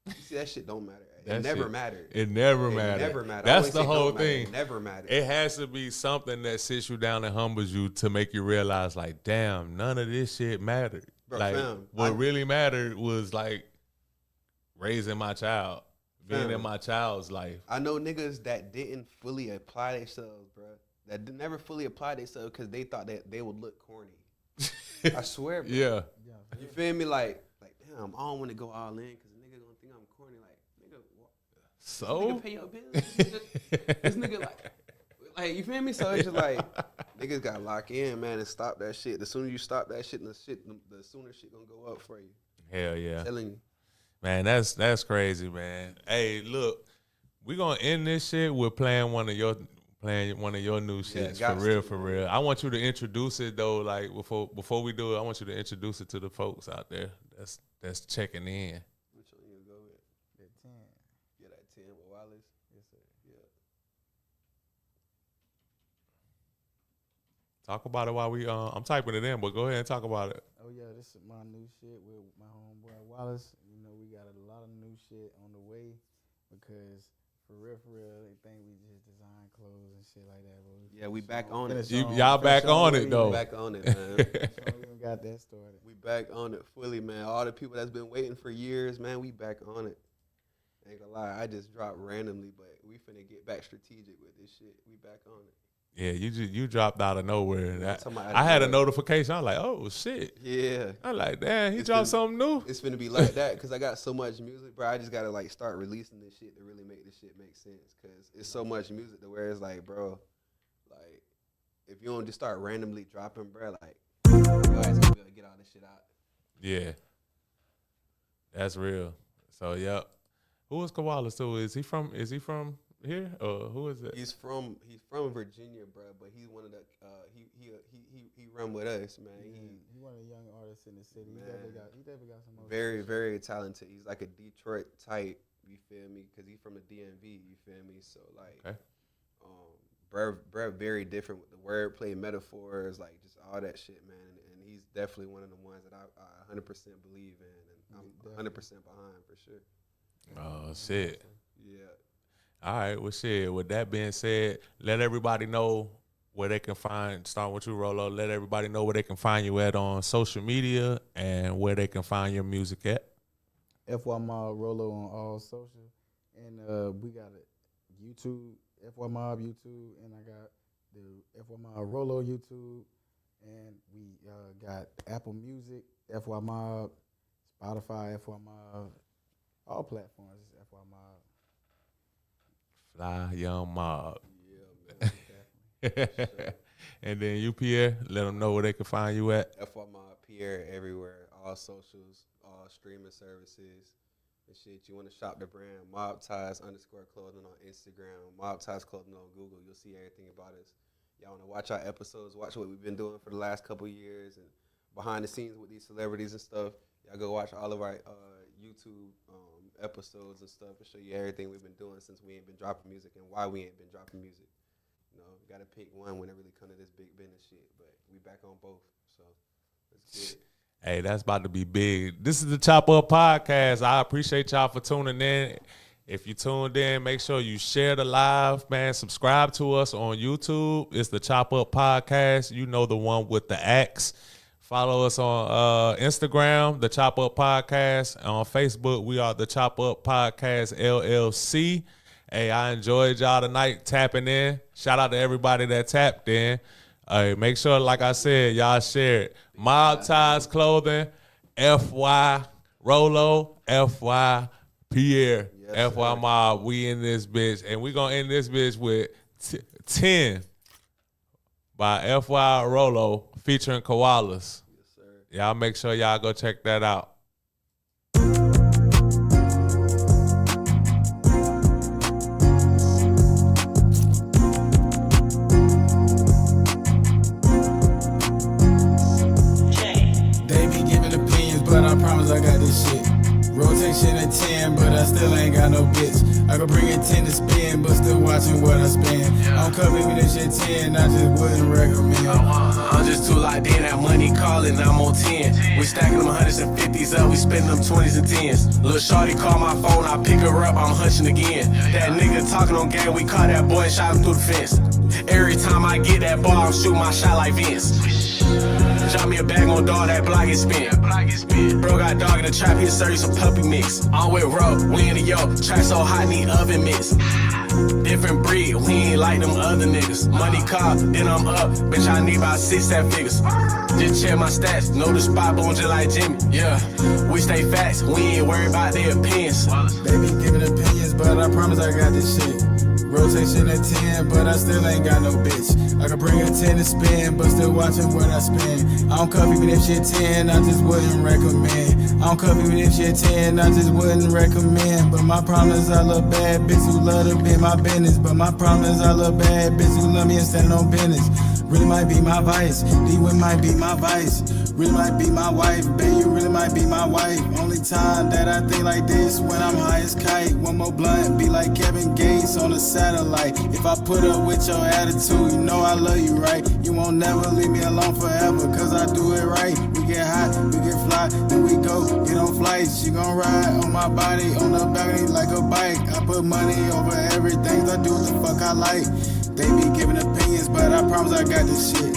You see, that shit don't matter. It never mattered. It never mattered. It never mattered. That's the whole thing. It never mattered. It has to be something that sits you down and humbles you to make you realize, like, damn, none of this shit mattered. Bro, like, fam, what really mattered was like raising my child, being in my child's life. I know niggas that didn't fully apply themselves, bro. That never fully applied themselves because they thought that they would look corny. I swear, bro. Yeah. You feel me? Like, damn, I don't want to go all in because a nigga gonna think I'm corny. Like, nigga, what? So? Nigga pay your bills? This nigga, like, you feel me? So it's just like, niggas gotta lock in, man, and stop that shit. The sooner you stop that shit, the sooner shit gonna go up for you. Hell yeah. I'm telling you. Man, that's crazy, man. Hey, look, we gonna end this shit with playing one of your new shits, for real. I want you to introduce it though, like before we do it, I want you to introduce it to the folks out there that's checking in. Which one you go with? That 10. Yeah, that 10 with Wallace. Yes, sir. Yeah. Talk about it while we I'm typing it in, but go ahead and talk about it. Oh yeah, this is my new shit with my homeboy Wallace. You know, we got a lot of new shit on the way because for real, they think we just design clothes and shit like that. But Yeah, we back on it. Y'all back on it though. Back on it, man. So we even got that started. We back on it fully, man. All the people that's been waiting for years, man, we back on it. Ain't gonna lie, I just dropped randomly, but we finna get back strategic with this shit. We back on it. Yeah, you dropped out of nowhere. Yeah, I had a notification. I was like, oh shit. Yeah. I'm like, damn, he dropped something new. It's finna be like that because I got so much music, bro. I just gotta like start releasing this shit to really make this shit make sense. Cause it's so much music to where it's like, bro, like if you don't just start randomly dropping, bro, like your ass gonna be able to get all this shit out. Yeah, that's real. So yep. Who is Koala? So is he from here or who is it? He's from Virginia, bro. But he's one of the he run with us, man. He one of the young artists in the city. Man. He definitely got some. Very, very talented. He's like a Detroit type. You feel me? Because he's from the DMV. You feel me? So like, okay. Bro, very different with the wordplay, metaphors, like just all that shit, man. And he's definitely one of the ones that I 100% believe in, and I'm 100% behind for sure. Oh shit. Yeah. All right, well shit. With that being said, let everybody know where they can find, starting with you, Rolo, let everybody know where they can find you at on social media and where they can find your music at. FYMOB Rolo on all social. And we got a YouTube, FYMOB YouTube, and I got the FYMOB Rolo YouTube. And we got Apple Music, FYMOB, Spotify, FYMOB, all platforms is FYMOB. Fly Young Mob. Yeah, man. Sure. And then you, Pierre, let them know where they can find you at. FYMOB Pierre everywhere, all socials, all streaming services. And shit, you want to shop the brand, Mobties _clothing on Instagram, Mobties Clothing on Google. You'll see everything about us. Y'all want to watch our episodes, watch what we've been doing for the last couple years and behind the scenes with these celebrities and stuff. Y'all go watch all of our YouTube episodes and stuff and show you everything we've been doing since we ain't been dropping music and why we ain't been dropping music. You know, got to pick one when it really comes to this big business shit. But we back on both, so let's get it. Hey, that's about to be big. This is the Chop Up Podcast. I appreciate y'all for tuning in. If you tuned in, make sure you share the live, man. Subscribe to us on YouTube. It's the Chop Up Podcast. You know, the one with the axe. Follow us on Instagram, the Chop Up Podcast. On Facebook, we are the Chop Up Podcast LLC. Hey, I enjoyed y'all tonight tapping in. Shout out to everybody that tapped in. Make sure, like I said, y'all share it. Mobties Clothing, FY Rolo, FY Pierre, Yes, FYMOB. We in this bitch, and we gonna end this bitch with 10 by FY Rolo featuring Koalas. Yes, sir. Y'all make sure y'all go check that out. But I promise I got this shit. Rotation at 10, but I still ain't got no bitch. I could bring it 10 to spin, but still watching what I spend. I'm covering me this shit 10, I just wouldn't recommend. I'm just too locked in, that money calling, I'm on 10. We stacking them 100s and 50s up, we spending them 20s and 10s. Lil' shorty call my phone, I pick her up, I'm hunching again. That nigga talking on game, we caught that boy and shot him through the fence. Every time I get that ball, I'm shooting my shot like Vince. Drop me a bag on dog, that block get spent. Bro got dog in the trap, he serve you some puppy mix. I'm with Ro, we in the yo, trap so hot, need oven mix. Different breed, we ain't like them other niggas. Money call, then I'm up, bitch I need about 6-7 figures. Just check my stats, know the spot bone just like Jimmy. Yeah, we stay facts, we ain't worried about their opinions. They be giving opinions, but I promise I got this shit. Rotation at 10, but I still ain't got no bitch. I could bring a 10 to spin, but still watching what I spend. I don't cuff even if shit 10, I just wouldn't recommend. I don't cuff even if shit 10, I just wouldn't recommend. But my problem is I love bad bitch who love to be my business. But my problem is I love bad bitch who love me and stand on business. Really might be my vice, D-Win might be my vice. Really might be my wife, babe, you really might be my wife. Only time that I think like this when I'm high as kite. One more blunt, be like Kevin Gates on a satellite. If I put up with your attitude, you know I love you, right? You won't never leave me alone forever, cause I do it right. We get hot, we get fly, then we go, get on flights. She gon' ride on my body, on the balcony like a bike. I put money over everything, I do what the fuck I like. They be giving opinions, but I promise I got this shit.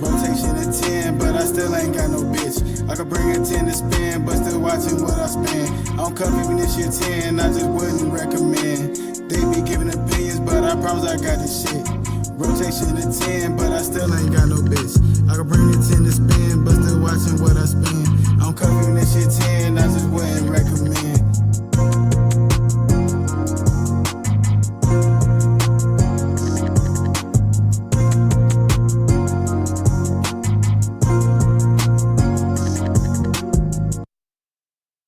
Rotation at 10, but I still ain't got no bitch. I could bring a 10 to spin, but still watching what I spend. I don't cuff even if shit 10, I just wouldn't recommend. They be giving opinions, but I promise I got this shit. Rotation at 10, but I still ain't got no bitch. I could bring a 10 to spin, but still watching what I spend. I don't cuff even if shit 10, I just wouldn't recommend.